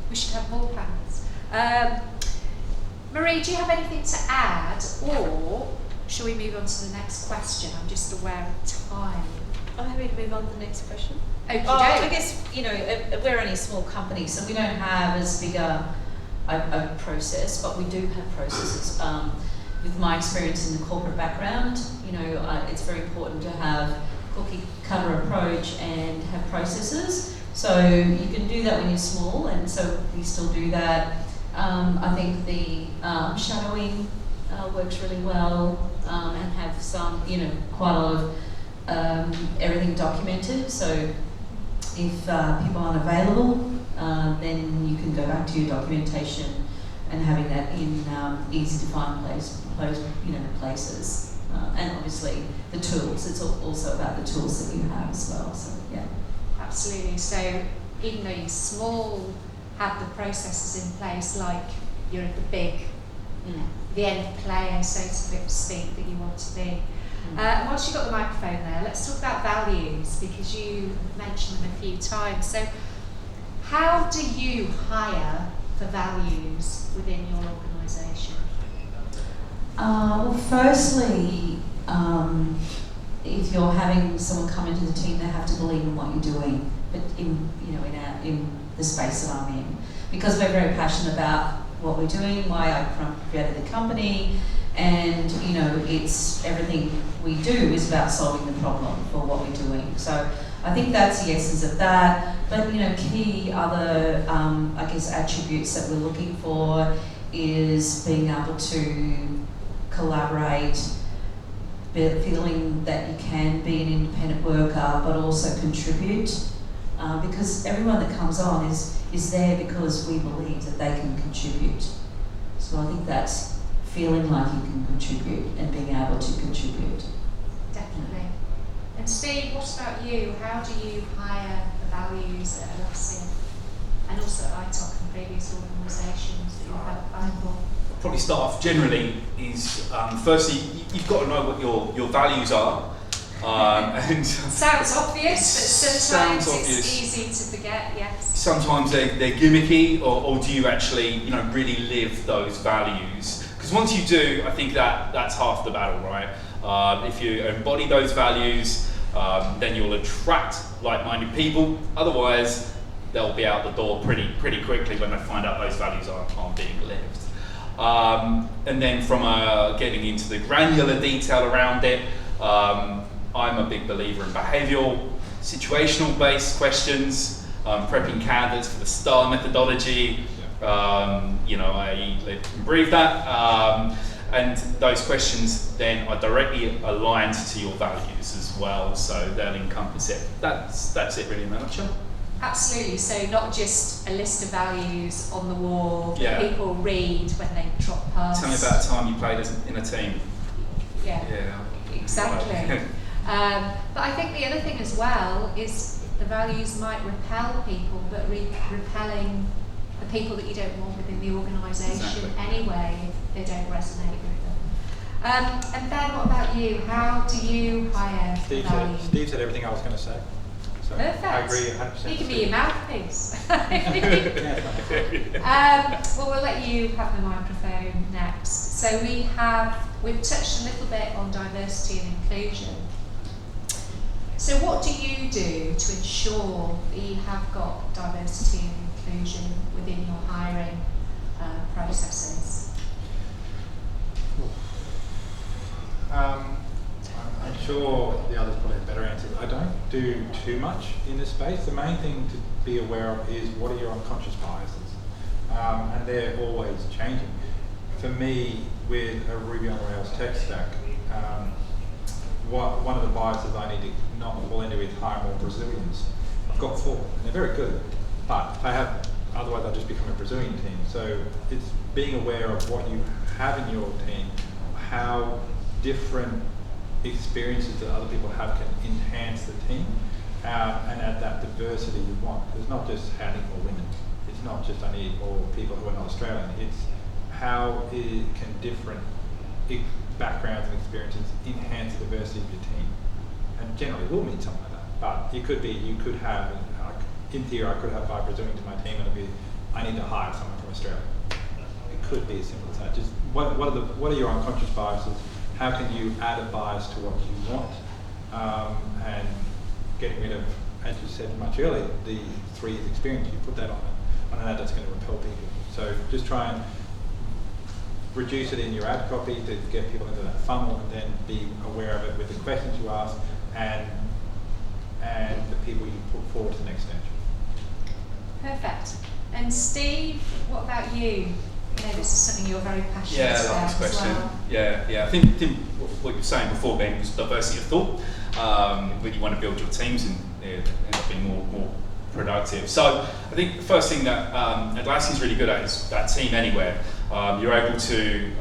We should have more panels. Maree, do you have anything to add, or shall we move on to the next question? I'm just aware of time. I'm happy to move on to the next question. Okay. I guess, we're only a small company, so we don't have as big a process, but we do have processes. With my experience in the corporate background, it's very important to have cookie cutter approach and have processes. So you can do that when you're small, and so we still do that. I think the shadowing works really well, and have some, quite a lot of everything documented. So if people aren't available, then you can go back to your documentation and having that in easy to find places. And obviously the tools. It's also about the tools that you have as well. So yeah. Absolutely. So even though you're small, have the processes in place, like you're at the big, the end player, so to speak, that you want to be. And once you've got the microphone there, let's talk about values, because you mentioned them a few times. So how do you hire for values within your organisation? Well, firstly, if you're having someone come into the team, they have to believe in what you're doing, but in the space that I'm in, because we're very passionate about what we're doing, why I created the company, and it's everything we do is about solving the problem for what we're doing. So I think that's the essence of that. But key other attributes that we're looking for is being able to collaborate, feeling that you can be an independent worker but also contribute, because everyone that comes on is there because we believe that they can contribute. So I think that's feeling like you can contribute and being able to contribute. Definitely. And Steve, what about you? How do you hire the values at Atlassian and also at ITOC and previous organisations that you've had applied for? Probably start off generally is firstly you've got to know what your values are. And sounds obvious, but sometimes sounds obvious. It's easy to forget. Yes. Sometimes they're gimmicky, or do you actually really live those values? Because once you do, I think that's half the battle, right? If you embody those values, then you'll attract like-minded people. Otherwise, they'll be out the door pretty quickly when they find out those values aren't being lived. And then from getting into the granular detail around it, I'm a big believer in behavioural, situational-based questions, prepping candidates for the STAR methodology. I live and breathe that. And those questions then are directly aligned to your values as well, so they'll encompass it. That's it really in a nutshell. Absolutely. So not just a list of values on the wall Yeah. that people read when they trot past. Tell me about a time you played in a team. Yeah. Yeah. Exactly. But I think the other thing as well is the values might repel people, but repelling the people that you don't want within the organisation Exactly. anyway if they don't resonate with them. And Ben, what about you? How do you hire values? Steve said everything I was going to say. So Perfect. I agree 100%. He can be your mouthpiece. Yeah, Well, we'll let you have the microphone next. So we've touched a little bit on diversity and inclusion. So what do you do to ensure that you have got diversity and inclusion within your hiring processes? I'm sure the others probably have better answers. I don't do too much in this space. The main thing to be aware of is what are your unconscious biases, and they're always changing. For me, with a Ruby on Rails tech stack, one of the biases I need to not fall into is hire more Brazilians. I've got 4, and they're very good, but otherwise I'll just become a Brazilian team. So it's being aware of what you have in your team, how different experiences that other people have can enhance the team, and add that diversity you want. It's not just I need more women. It's not just I need more people who are not Australian. It's how can different backgrounds and experiences enhance the diversity of your team. And generally it will mean something like that. But you could have, in theory I could have 5 Brazilians in my team and it'd be, I need to hire someone from Australia. It could be as simple as that. Just what are your unconscious biases? How can you add a bias to what you want? And getting rid of, as you said much earlier, the 3 years experience, you put that on an ad that's going to repel people. So just try and reduce it in your ad copy to get people into that funnel, and then be aware of it with the questions you ask and the people you put forward to the next stage. Perfect. And Steve, what about you? You know, this is something you're very passionate Yeah, I about like this question. as well. Yeah. I think what you were saying before, Ben, was diversity of thought. When you want to build your teams and end up being more productive. So I think the first thing that Atlassian is really good at is that team anywhere. You're able to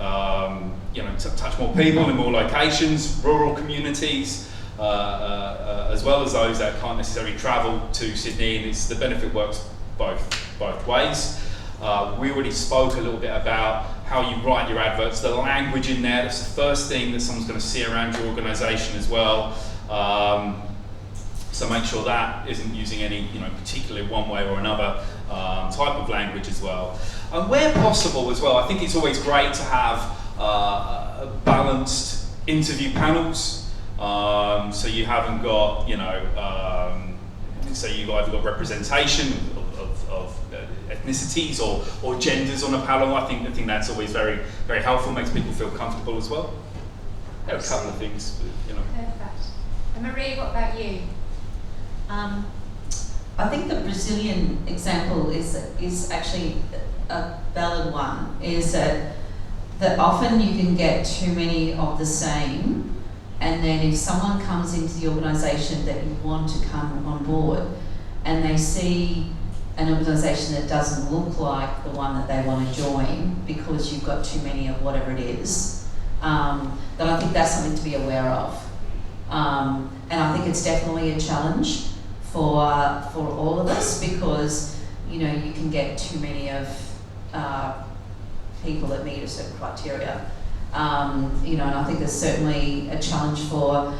touch more people in more locations, rural communities, as well as those that can't necessarily travel to Sydney. And the benefit works both ways. We already spoke a little bit about how you write your adverts, the language in there. That's the first thing that someone's going to see around your organisation as well. So make sure that isn't using any, particularly one way or another type of language as well. And where possible as well, I think it's always great to have balanced interview panels. So you haven't got, so you've either got representation of ethnicities or genders on a panel. I think that's always very, very helpful, makes people feel comfortable as well. There are a couple of things, Perfect. And Maree, what about you? I think the Brazilian example is actually a valid one. Is that often you can get too many of the same, and then if someone comes into the organisation that you want to come on board, and they see an organisation that doesn't look like the one that they want to join because you've got too many of whatever it is, then I think that's something to be aware of. And I think it's definitely a challenge for all of us, because you can get too many of people that meet a certain criteria. And I think there's certainly a challenge for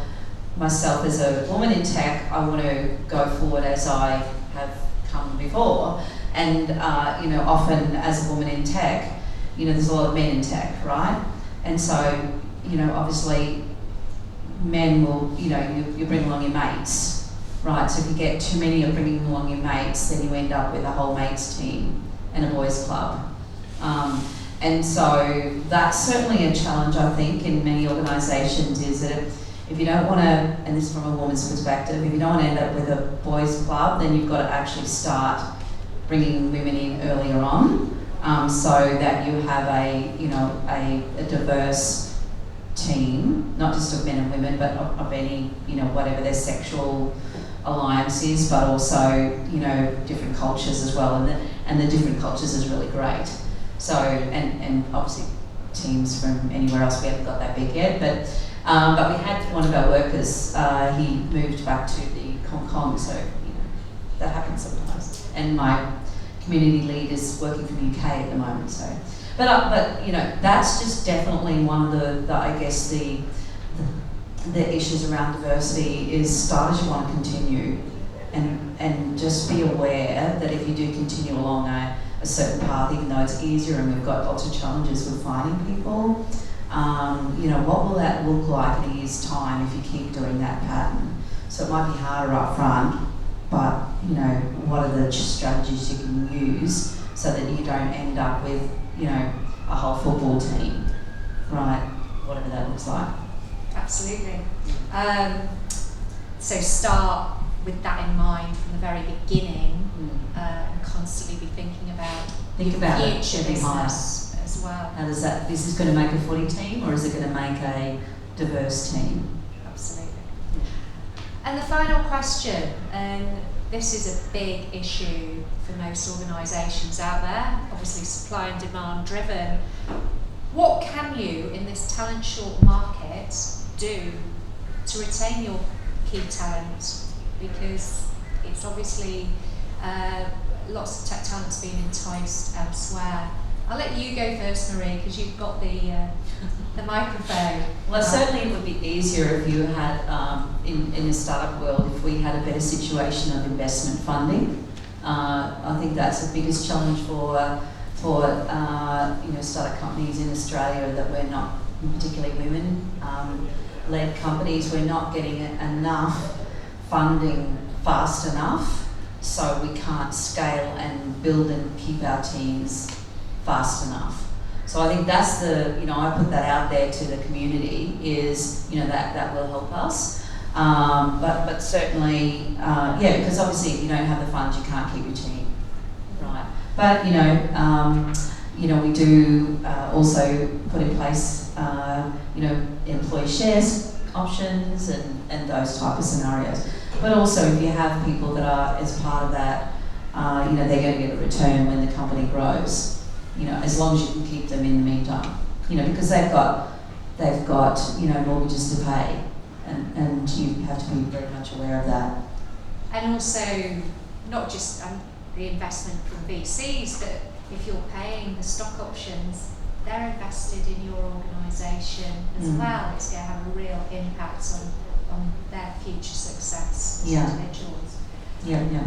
myself as a woman in tech. I want to go forward as I have come before, and often as a woman in tech, there's a lot of men in tech, right? And so obviously men will, you bring along your mates, right? So if you get too many of bringing along your mates, then you end up with a whole mates team and a boys club. And so that's certainly a challenge, I think, in many organisations, is that if you don't want to, and this is from a woman's perspective, if you don't want to end up with a boys club, then you've got to actually start bringing women in earlier on, so that you have a diverse team, not just of men and women, but of any, whatever their sexual alliances, but also, you know, different cultures as well, and the different cultures is really great. So, and obviously teams from anywhere else, we haven't got that big yet, but we had one of our workers, he moved back to the Hong Kong, so, you know, that happens sometimes. And my community lead is working from the UK at the moment, so. But you know, that's just definitely one of the I guess the issues around diversity is starters you want to continue, and just be aware that if you do continue along a certain path, even though it's easier and we've got lots of challenges with finding people, you know, what will that look like in a year's time if you keep doing that pattern? So it might be harder up front, but you know, what are the strategies you can use so that you don't end up with, you know, a whole football team, right? Whatever that looks like. Absolutely. So start with that in mind from the very beginning, and constantly be thinking about future business as well. How does that, is this going to make a footy team or is it going to make a diverse team? Absolutely. And the final question, and this is a big issue for most organisations out there, obviously supply and demand driven. What can you, in this talent short market, do to retain your key talent? Because it's obviously lots of tech talent's being enticed elsewhere. I'll let you go first, Maree, because you've got the microphone. Well, certainly it would be easier if you had, in the startup world, if we had a better situation of investment funding. I think that's the biggest challenge for you know, startup companies in Australia, that we're not, particularly women-led companies, we're not getting enough funding fast enough, so we can't scale and build and keep our teams fast enough. So I think that's you know, I put that out there to the community, is, you know, that will help us. But certainly, yeah, because obviously if you don't have the funds, you can't keep your team, right? But, you know, we do also put in place, you know, employee shares options and those type of scenarios. But also if you have people that are, as part of that, you know, they're going to get a return when the company grows. You know, as long as you can keep them in the meantime, you know, because they've got, you know, mortgages to pay, and you have to be very much aware of that. And also, not just the investment from VCs, but if you're paying the stock options, they're invested in your organisation as well. It's going to have a real impact on their future success as individuals. Yeah.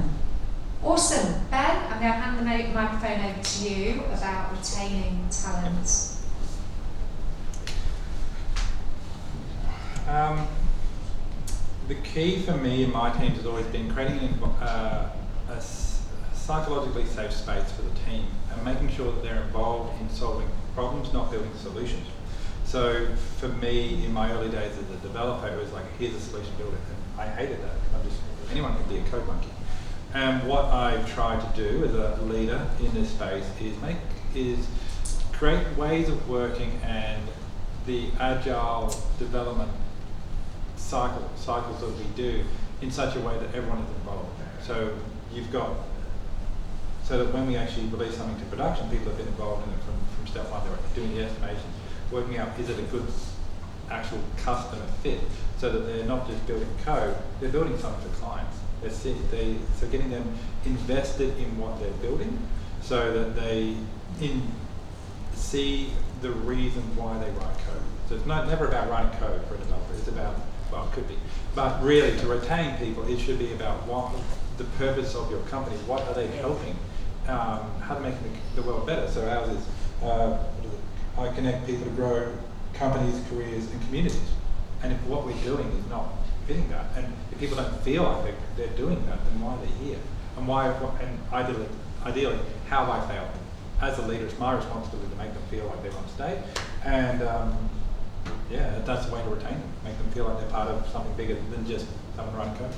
Awesome. Ben, I'm going to hand the microphone over to you about retaining talent. The key for me and my teams has always been creating a psychologically safe space for the team and making sure that they're involved in solving problems, not building solutions. So for me, in my early days as a developer, it was like, here's a solution, build it. And I hated that. Anyone can be a code monkey. And what I've tried to do as a leader in this space is create ways of working and the agile development cycles that we do in such a way that everyone is involved. So so that when we actually release something to production, people have been involved in it from step one. They're doing the estimations, working out, is it a good actual customer fit, so that they're not just building code, they're building something for clients. So getting them invested in what they're building, so that they see the reason why they write code. So it's never about writing code for a developer. It's about, well, it could be, but really to retain people, it should be about what the purpose of your company. What are they helping? How to make the world better. So ours is, I connect people to grow companies, careers, and communities. And if what we're doing is not fitting that, and if people don't feel like they're doing that, then why are they here? And ideally, how have I failed? As a leader, it's my responsibility to make them feel like they want to stay. And yeah, that's the way to retain them. Make them feel like they're part of something bigger than just someone writing code.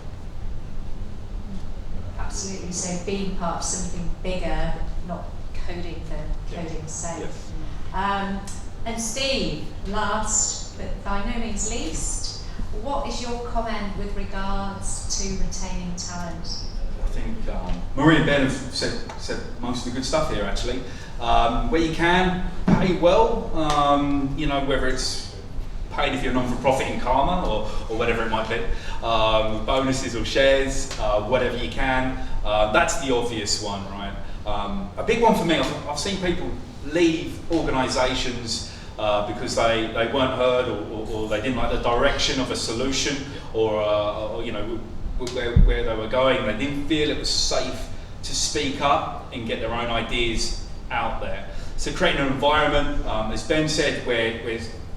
Absolutely. So being part of something bigger, not coding for coding's sake. Yes. And Steve, last but by no means least, what is your comment with regards to retaining talent? I think Maree and Ben have said most of the good stuff here actually. Where you can, pay well, whether it's paid if you're non-for-profit in Karma or whatever it might be, bonuses or shares, whatever you can. That's the obvious one, right? A big one for me, I've seen people leave organisations because they weren't heard or they didn't like the direction of a solution or where they were going. They didn't feel it was safe to speak up and get their own ideas out there. So creating an environment, as Ben said, where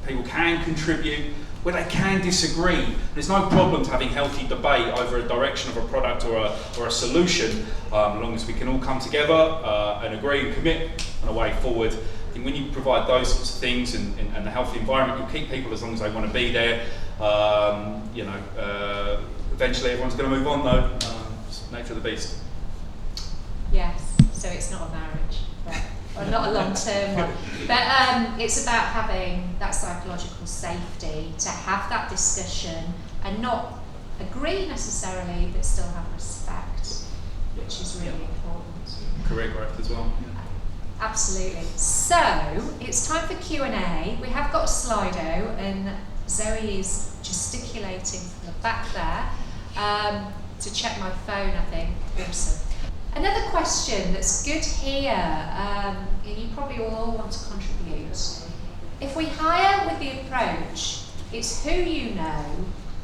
people can contribute, where they can disagree. There's no problem to having healthy debate over a direction of a product or a solution, as long as we can all come together and agree and commit on a way forward. I think when you provide those sorts of things and a healthy environment, you'll keep people as long as they want to be there. Eventually everyone's going to move on though. It's nature of the beast. Yes, so it's not a marriage, or not a long-term one. But it's about having that psychological safety to have that discussion and not agree necessarily, but still have respect, which is really important. Career growth as well. Yeah. Absolutely. So it's time for Q&A. We have got a Slido, and Zoe is gesticulating from the back there to check my phone, I think. Awesome. Another question that's good here, and you probably all want to contribute. If we hire with the approach, it's who you know,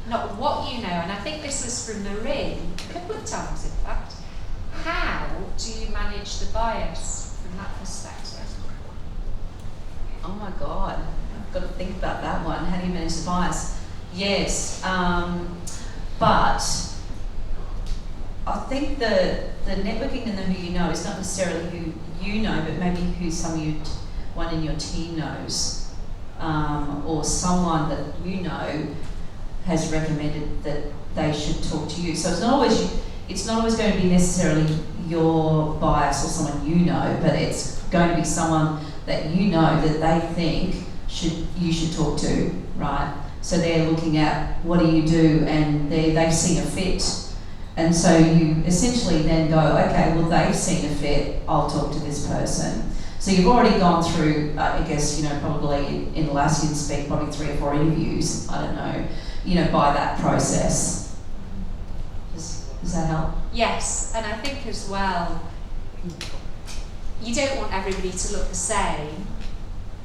not what you know, and I think this was from Maree, a couple of times in fact. How do you manage the bias from that perspective? Oh my God, I've got to think about that one. How do you manage the bias? Yes, but I think the networking and the who you know is not necessarily who you know, but maybe who someone in your team knows, or someone that you know has recommended that they should talk to you. So it's not always going to be necessarily your bias or someone you know, but it's going to be someone that you know that they think you should talk to, right? So they're looking at what do you do, and they've seen a fit. And so you essentially then go, okay, well they've seen a fit, I'll talk to this person. So you've already gone through, I guess, probably in Atlassian speak, probably 3 or 4 interviews, I don't know, by that process. Does that help? Yes, and I think as well, you don't want everybody to look the same,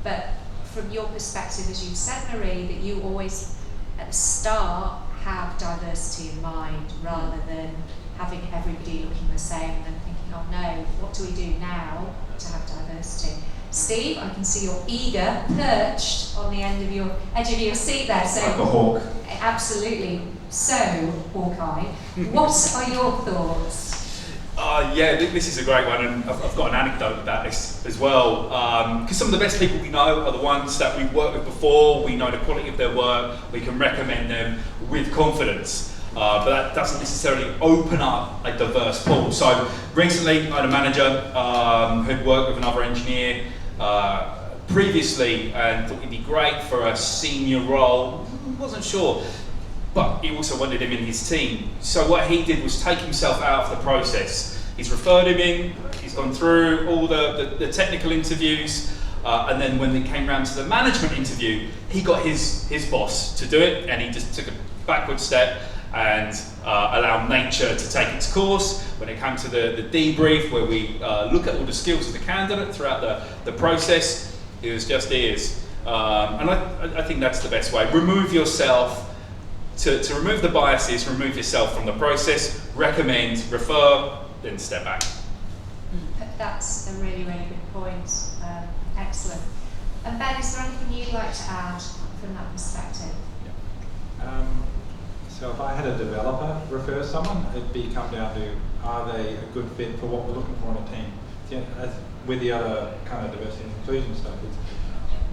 but from your perspective, as you said, Maree, that you always, at the start, have diversity in mind rather than having everybody looking the same and then thinking, oh no, what do we do now to have diversity? Steve, I can see you're eager, perched on the edge of your seat there. So like a hawk. Absolutely. So, Hawkeye, what are your thoughts? This is a great one, and I've got an anecdote about this as well. Because some of the best people we know are the ones that we've worked with before. We know the quality of their work. We can recommend them with confidence. But that doesn't necessarily open up a diverse pool. So recently, I had a manager who'd worked with another engineer previously and thought he'd be great for a senior role. Wasn't sure. But he also wanted him in his team. So what he did was take himself out of the process. He's referred him in, he's gone through all the technical interviews, and then when it came round to the management interview, he got his boss to do it, and he just took a backward step and allowed nature to take its course. When it came to the debrief, where we look at all the skills of the candidate throughout the process, it was just ears. And I think that's the best way. Remove yourself. To remove the biases, remove yourself from the process, recommend, refer, then step back. That's a really, really good point. Excellent. And Ben, is there anything you'd like to add from that perspective? So if I had a developer refer someone, it'd come down to, are they a good fit for what we're looking for in a team? As with the other kind of diversity and inclusion stuff,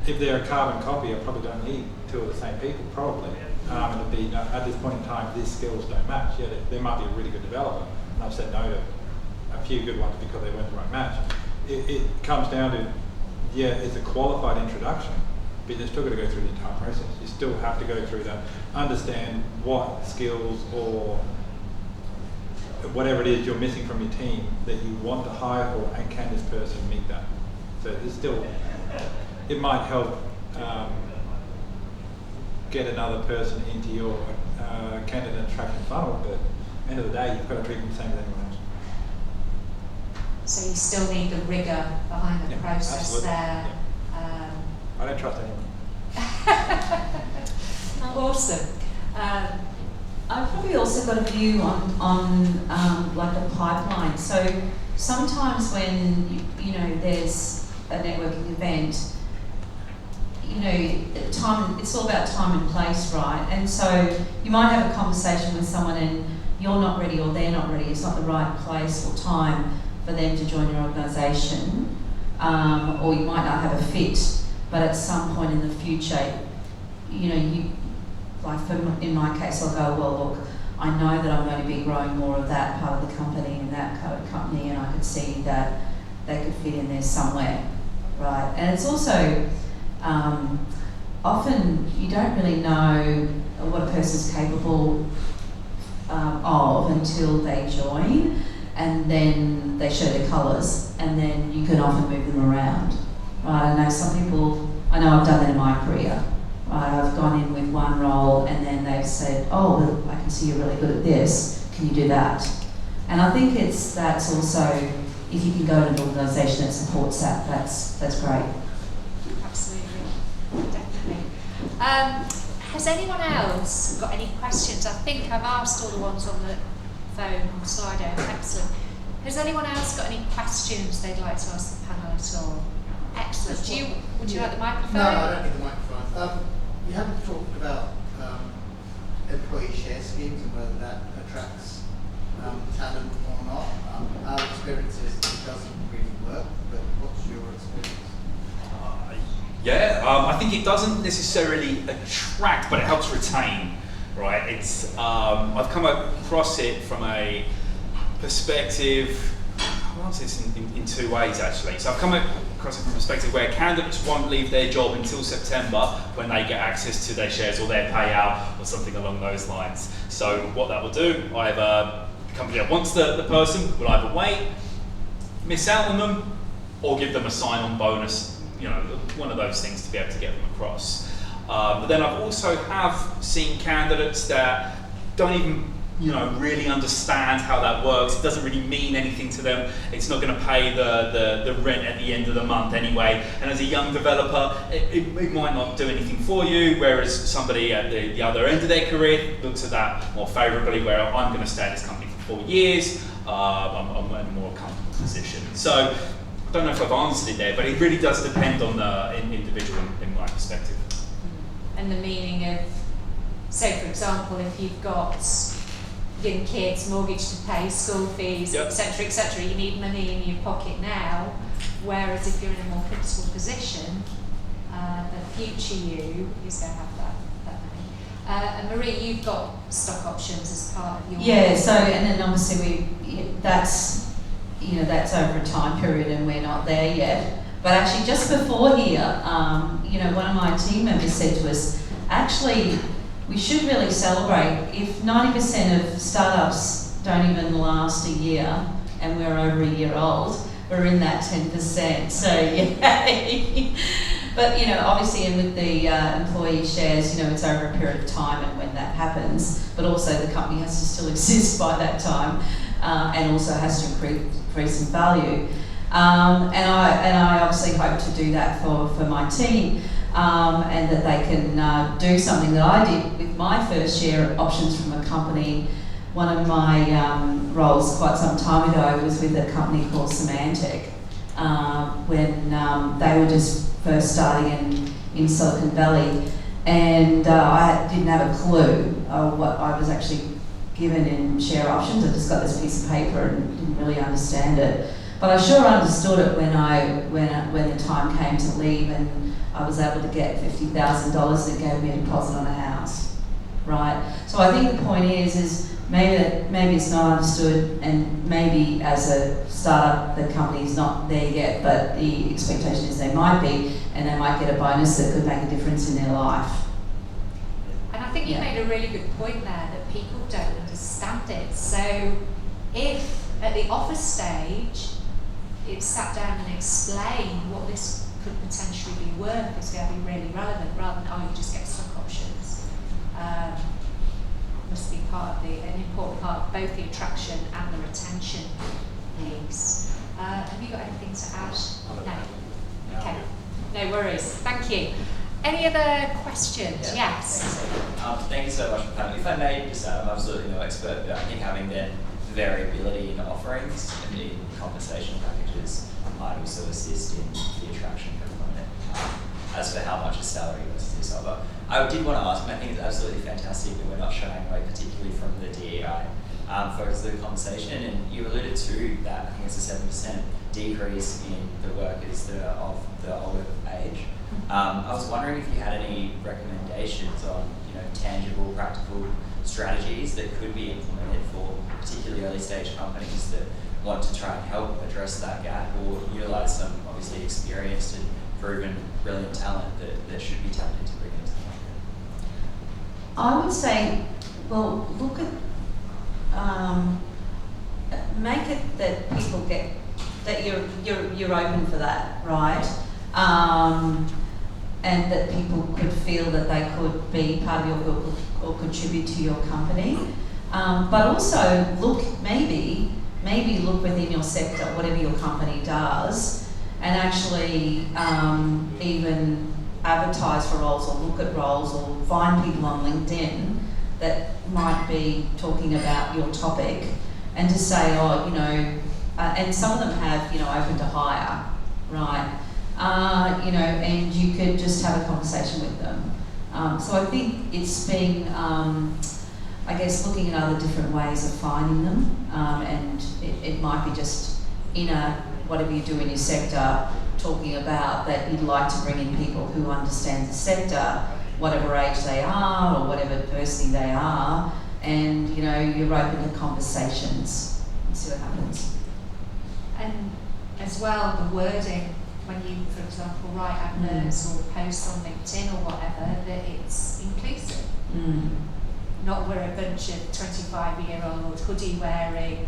if they're a carbon copy, I probably don't need 2 of the same people, probably. It'd be, at this point in time, these skills don't match. Yeah, there might be a really good developer, and I've said no to a few good ones because they weren't the right match. It comes down to, it's a qualified introduction, but you've still got to go through the entire process. You still have to go through that, understand what skills or whatever it is you're missing from your team that you want to hire for, and can this person meet that? So there's still, it might help get another person into your candidate attraction funnel, but at the end of the day, you've got to treat them the same as anyone else. So you still need the rigour behind the process absolutely. there. Yeah. I don't trust anyone. Awesome. I've probably also got a view on like a pipeline. So sometimes when you know there's a networking event, you know, time, it's all about time and place, right? And so you might have a conversation with someone and you're not ready or they're not ready. It's not the right place or time for them to join your organisation, or you might not have a fit. But at some point in the future, you know, in my case, I'll go, well, look, I know that I'm going to be growing more of that part of the company and that kind of company, and I could see that they could fit in there somewhere, right? And it's also, often you don't really know what a person's capable of until they join, and then they show their colours, and then you can often move them around, right? I know some people, I know I've done that in my career. I've gone in with one role and then they've said, oh, well, I can see you're really good at this, can you do that? And I think that's also, if you can go to an organisation that supports that, that's great. Absolutely, definitely. Has anyone else got any questions? I think I've asked all the ones on the phone on Slido, excellent. Has anyone else got any questions they'd like to ask the panel at all? Excellent. Would you like the microphone? No, I don't need the microphone. You haven't talked about employee share schemes and whether that attracts talent or not. Our experience is it doesn't really work, but what's your experience? I think it doesn't necessarily attract, but it helps retain, right? It's I've come across it from a perspective. I'll answer this in two ways actually. So I've come across it from a perspective where candidates won't leave their job until September when they get access to their shares or their payout or something along those lines. So what that will do, either the company that wants the person will either wait, miss out on them, or give them a sign-on bonus, you know, one of those things to be able to get them across. But then I've also seen candidates that don't even really understand how that works. It doesn't really mean anything to them. It's not going to pay the rent at the end of the month anyway. And as a young developer, it might not do anything for you, whereas somebody at the other end of their career looks at that more favourably, where I'm going to stay at this company for 4 years, I'm in a more comfortable position. So I don't know if I've answered it there, but it really does depend on the individual in my perspective. And the meaning of, so for example, if you've got young kids, mortgage to pay, school fees, etc., you need money in your pocket now, whereas if you're in a more principal position, the future you is going to have that money. And Maree, you've got stock options as part of your... Yeah, so, and then obviously that's over a time period and we're not there yet. But actually just before here, one of my team members said to us, actually, we should really celebrate if 90% of startups don't even last a year and we're over a year old, we're in that 10%. So yay! But obviously, and with the employee shares, it's over a period of time and when that happens, but also the company has to still exist by that time and also has to increase in value. And I obviously hope to do that for my team. And that they can do something that I did with my first share options from a company. One of my roles quite some time ago was with a company called Symantec when they were just first starting in Silicon Valley, and I didn't have a clue what I was actually given in share options. I just got this piece of paper and didn't really understand it. But I sure understood it when the time came to leave, and I was able to get $50,000 that gave me a deposit on a house, right? So I think the point is maybe it's not understood, and maybe as a startup the company's not there yet, but the expectation is they might be, and they might get a bonus that could make a difference in their life. And I think you made a really good point there, that people don't understand it. So if at the offer stage it's sat down and explained what this could potentially be worth, it's going to be really relevant, rather than, oh, you just get stock options. Must be an important part of both the attraction and the retention piece. Have you got anything to add? No. Okay. No worries. Thank you. Any other questions? Yeah. Yes. Thank you so much for panel. If I may just add, I'm absolutely no expert, but I think having then variability in offerings and in compensation packages might also assist in the attraction component. As for how much is salary versus this other, I did want to ask, and I think it's absolutely fantastic that we're not shying away, particularly from the DEI focus of the conversation. And you alluded to that. I think it's a 7% decrease in the workers that are of the older age. I was wondering if you had any recommendations on, tangible, practical strategies that could be implemented for particularly early stage companies that want to try and help address that gap, or utilise some obviously experienced and proven brilliant talent that should be tapped into bringing into the market. I would say, well, look at, make it that people get, that you're open for that, right? And that people could feel that they could be part of your group or contribute to your company. But also maybe look within your sector, whatever your company does, and actually even advertise for roles, or look at roles, or find people on LinkedIn that might be talking about your topic, and to say, and some of them have, open to hire, right? And you could just have a conversation with them. So I think it's being, I guess, looking at other different ways of finding them, and it might be just whatever you do in your sector, talking about that you'd like to bring in people who understand the sector, whatever age they are or whatever diversity they are, and you're open to conversations and see what happens. And as well, the wording, when you, for example, write adverts or post on LinkedIn or whatever, that it's inclusive. Not we're a bunch of 25-year-old hoodie wearing,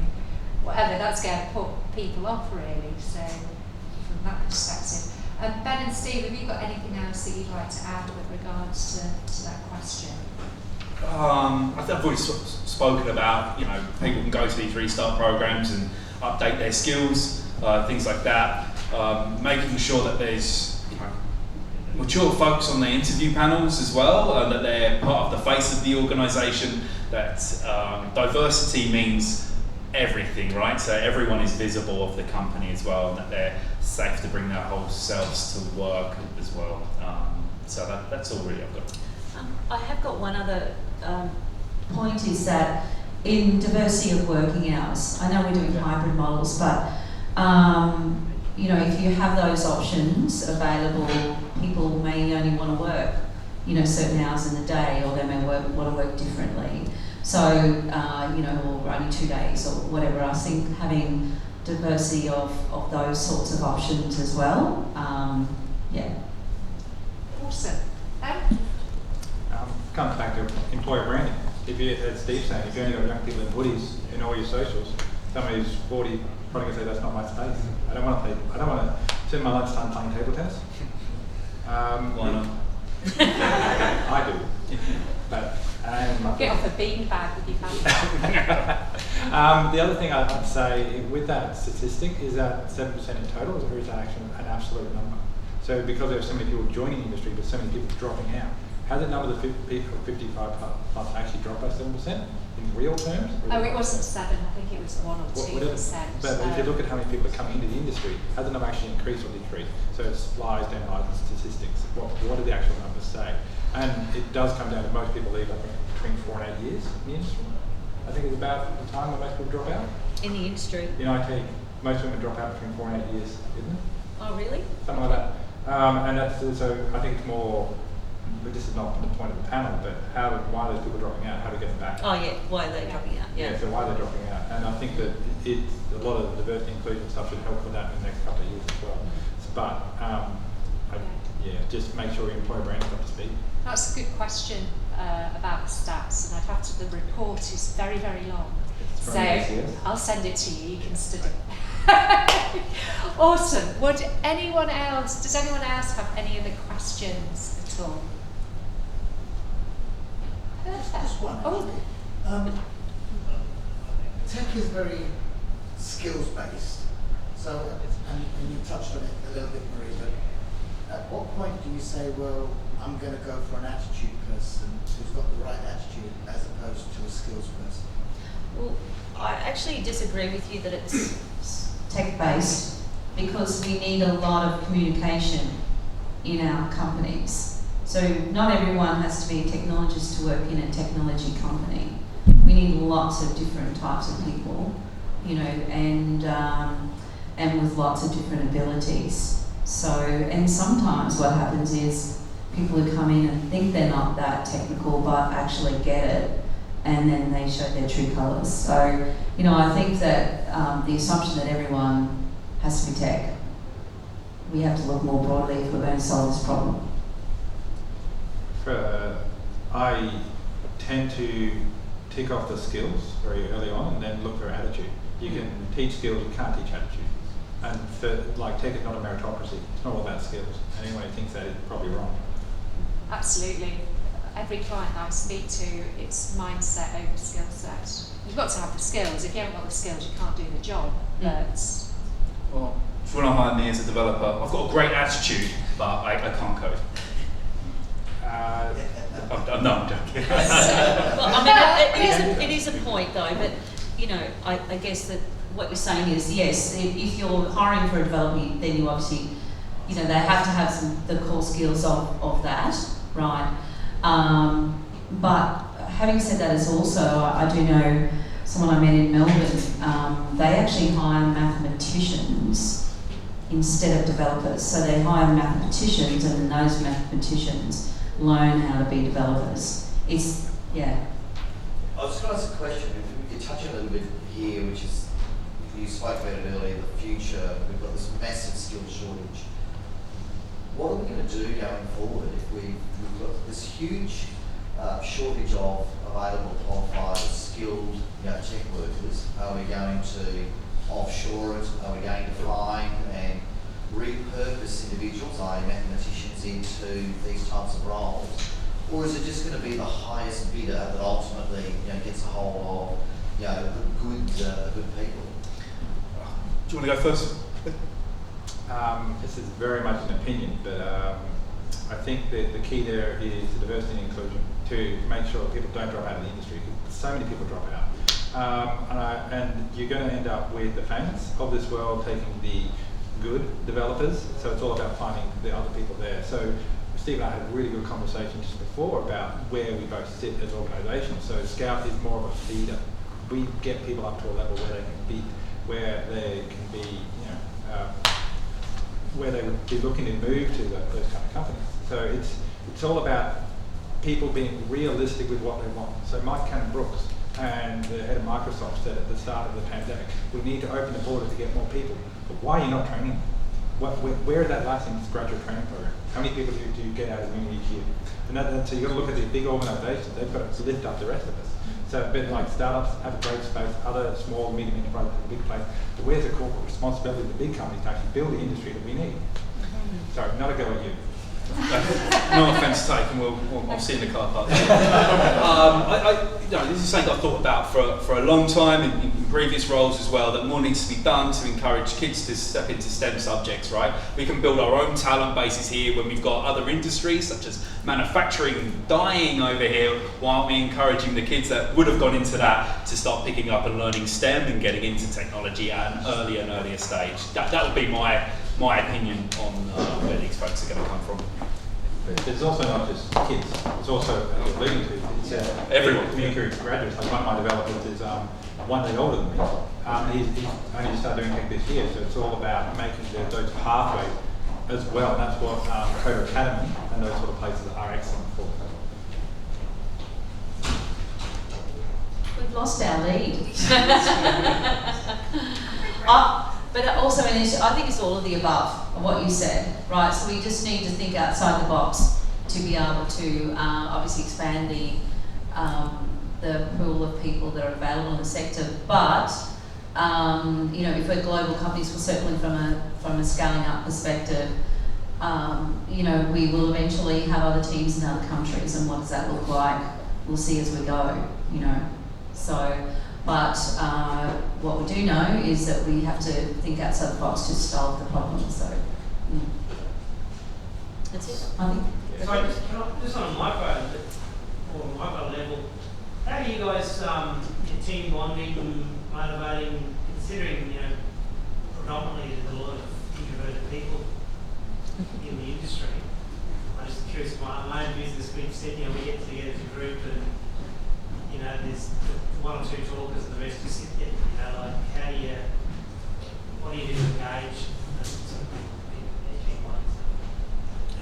whatever, that's going to put people off really, so from that perspective. Ben and Steve, have you got anything else that you'd like to add with regards to that question? I think I've already spoken about, people can go to these restart programs and update their skills, things like that. Making sure that there's mature folks on the interview panels as well, that they're part of the face of the organisation, that diversity means everything, right? So everyone is visible of the company as well, and that they're safe to bring their whole selves to work as well. So that's all really I've got. I have got one other point, is that in diversity of working hours, I know we're doing hybrid models, but if you have those options available, people may only want to work, certain hours in the day, or they may want to work differently. So, or only 2 days or whatever. I think having diversity of those sorts of options as well. Awesome. Comes back to employer branding. As Steve's saying, if you only got young people in hoodies in all your socials, somebody who's 40 probably gonna say that's not my space. I don't want to spend my lunchtime playing table tennis. Why not? I do. But get off a beanbag with your family. The other thing I'd say with that statistic is that 7% in total, or is that actually an absolute number? So because there are so many people joining the industry, but so many people dropping out, has that number of 55 plus actually dropped by 7% in real terms? It wasn't 7, I think it was 1 or 2%. But if you look at how many people are coming into the industry, has the number actually increased or decreased? So it lies down in statistics. What do the actual numbers say? And it does come down to most people leave, I think, between 4 and 8 years in the industry. I think it's about the time when most people drop out. In the industry? In IT, most women drop out between 4 and 8 years, isn't it? Oh, really? Something like that. And that's, so I think it's more but this is not the point of the panel, but why are those people dropping out? How do we get them back? Oh yeah, why are they dropping out? Yeah, so why they're dropping out. And I think that a lot of diversity inclusion stuff should help with that in the next couple of years as well. But just make sure your employer brand is up to speed. That's a good question about the stats, and the report is very, very long. So I'll send it to you, you can study. Awesome. Does anyone else have any other questions at all? Perfect. Just one. Tech is very skills based. So, and you touched on it a little bit, Maree, but at what point do you say, well, I'm going to go for an attitude person who's got the right attitude as opposed to a skills person? Well, I actually disagree with you that it's tech-based, because we need a lot of communication in our companies. So not everyone has to be a technologist to work in a technology company. We need lots of different types of people, and with lots of different abilities. So, and sometimes what happens is people who come in and think they're not that technical but actually get it, and then they show their true colours. So, I think that the assumption that everyone has to be tech, we have to look more broadly if we're going to solve this problem. I tend to tick off the skills very early on and then look for attitude. You can teach skills, you can't teach attitude. And tech is not a meritocracy. It's not all about skills. And anyone who thinks that is probably wrong. Absolutely. Every client I speak to, it's mindset over skill set. You've got to have the skills. If you haven't got the skills, you can't do the job. Well, if you want to hire me as a developer, I've got a great attitude, but I can't code. No, I'm joking. Well, it is a point though, but I guess that what you're saying is, yes, if you're hiring for a developer, then you obviously, they have to have the core skills of that, right? But having said that, is also, I do know someone I met in Melbourne, they actually hire mathematicians instead of developers. So they hire mathematicians, and then those mathematicians learn how to be developers. I was just going to ask a question. If we could touch on a little bit here, which is, you spoke about it earlier, the future, we've got this massive skill shortage. What are we going to do going forward if we've got this huge shortage of available qualified, skilled tech workers? Are we going to offshore it? Are we going to find and repurpose individuals, i.e. mathematicians, into these types of roles? Or is it just going to be the highest bidder that ultimately gets a hold of good people? Do you want to go first? This is very much an opinion, but I think that the key there is the diversity and inclusion, to make sure that people don't drop out of the industry, because so many people drop out. And you're going to end up with the famous of this world taking the good developers, so it's all about finding the other people there. So Steve and I had a really good conversation just before about where we both sit as organisations. So Scout is more of a feeder. We get people up to a level where they can be, where they can be, where they would be looking to move to those kind of companies. So it's all about people being realistic with what they want. So Mike Cannon-Brooks and the head of Microsoft said at the start of the pandemic, we need to open the border to get more people. But why are you not training them? Where is that Atlassian graduate training program? How many people do you get out of uni each year? So you've got to look at these big organisations. They've got to lift up the rest of us. So a bit like startups have a great space, other small, medium enterprises have a big place. But where's the corporate responsibility of the big companies to actually build the industry that we need? Sorry, not a go at you. No offence taken, we'll see in the car park. This is something I've thought about for a long time in previous roles as well, that more needs to be done to encourage kids to step into STEM subjects, right? We can build our own talent bases here when we've got other industries such as manufacturing dying over here. Why aren't we encouraging the kids that would have gone into that to start picking up and learning STEM and getting into technology at an earlier stage? That would be my opinion on where these folks are going to come from. It's also not just kids, it's also, as you're alluding to, it's everyone. Community graduates. Like one of my developers is 1 day older than me. He's only just started doing tech this year, so it's all about making those pathways as well. And that's what Coder Academy and those sort of places are excellent for. We've lost our lead. But also, I think it's all of the above of what you said, right? So we just need to think outside the box to be able to obviously expand the pool of people that are available in the sector. But you know, if we're global companies, well, certainly from a scaling up perspective, you know, we will eventually have other teams in other countries, and what does that look like? We'll see as we go, you know. So, but what we do know is that we have to think outside the box to solve the problem. So, that's it. I think. So just on a micro level, how do you guys your team bonding and motivating, considering, you know, predominantly there's a lot of introverted people in the industry? I'm just curious about my own business. We've said, you know, we get together as a group and, you know, there's one or two talkers and the rest just sit there, you know, like what do you do to engage some people?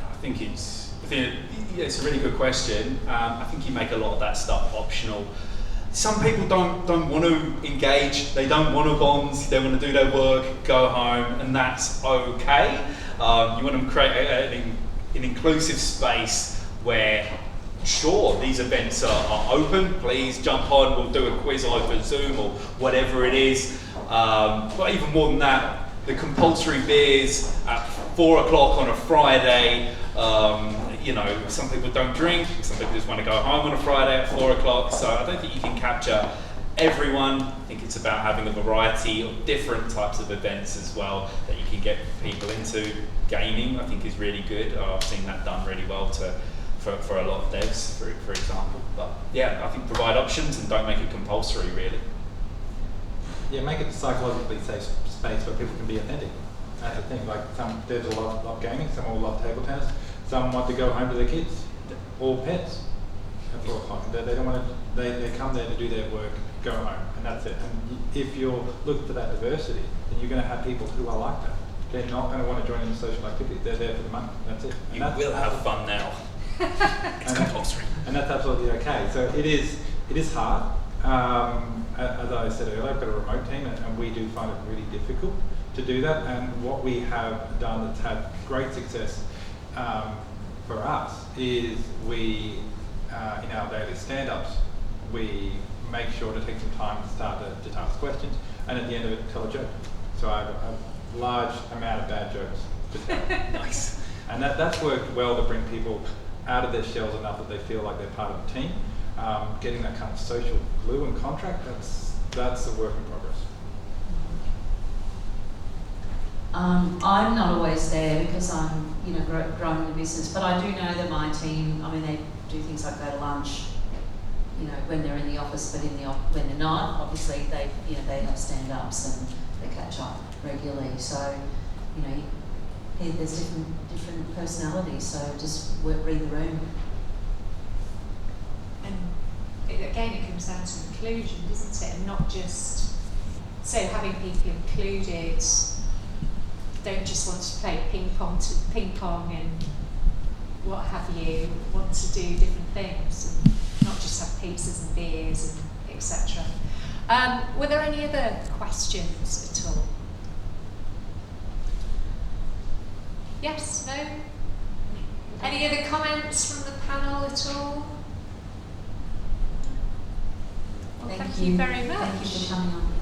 I think it's a really good question. I think you make a lot of that stuff optional. Some people don't want to engage, they don't want to bond, they want to do their work, go home, and that's okay. You want to create an inclusive space where, sure, these events are open, please jump on, we'll do a quiz over Zoom or whatever it is. But even more than that, the compulsory beers at 4 o'clock on a Friday. You know, some people don't drink, some people just want to go home on a Friday at 4 o'clock. So I don't think you can capture everyone. I think it's about having a variety of different types of events as well that you can get people into. Gaming, I think, is really good. I've seen that done really well for a lot of devs, for example. But yeah, I think provide options and don't make it compulsory, really. Yeah, make it a psychologically safe space where people can be authentic. That's the thing. Like some devs will love gaming, some will love table tennis, some want to go home to their kids or pets at 4 o'clock. They don't want to. They come there to do their work, go home, and that's it. And if you're looking for that diversity, then you're going to have people who are like that. They're not going to want to join in the social activity. They're there for the money. That's it. And you will have fun now. It's compulsory. And that's absolutely okay. So it is hard. As I said earlier, I've got a remote team, and we do find it really difficult to do that. And what we have done that's had great success for us is we, in our daily stand-ups, we make sure to take some time to start to ask questions, and at the end of it, tell a joke. So I have a large amount of bad jokes to tell. Nice. And that's worked well to bring people out of their shells enough that they feel like they're part of the team. Getting that kind of social glue and contract, that's a work in progress. I'm not always there because I'm, you know, growing the business, but I do know that my team, I mean, they do things like go to lunch, you know, when they're in the office, but when they're not, obviously they have stand-ups and they catch up regularly. So, you know, there's different personalities. So just read the room. And again, it comes down to inclusion, doesn't it? And not just having people included. Don't just want to play ping pong and what have you. Want to do different things and not just have pizzas and beers and etc. Were there any other questions at all? Yes, no? Any other comments from the panel at all? Well, thank you very much. Thank you for coming on.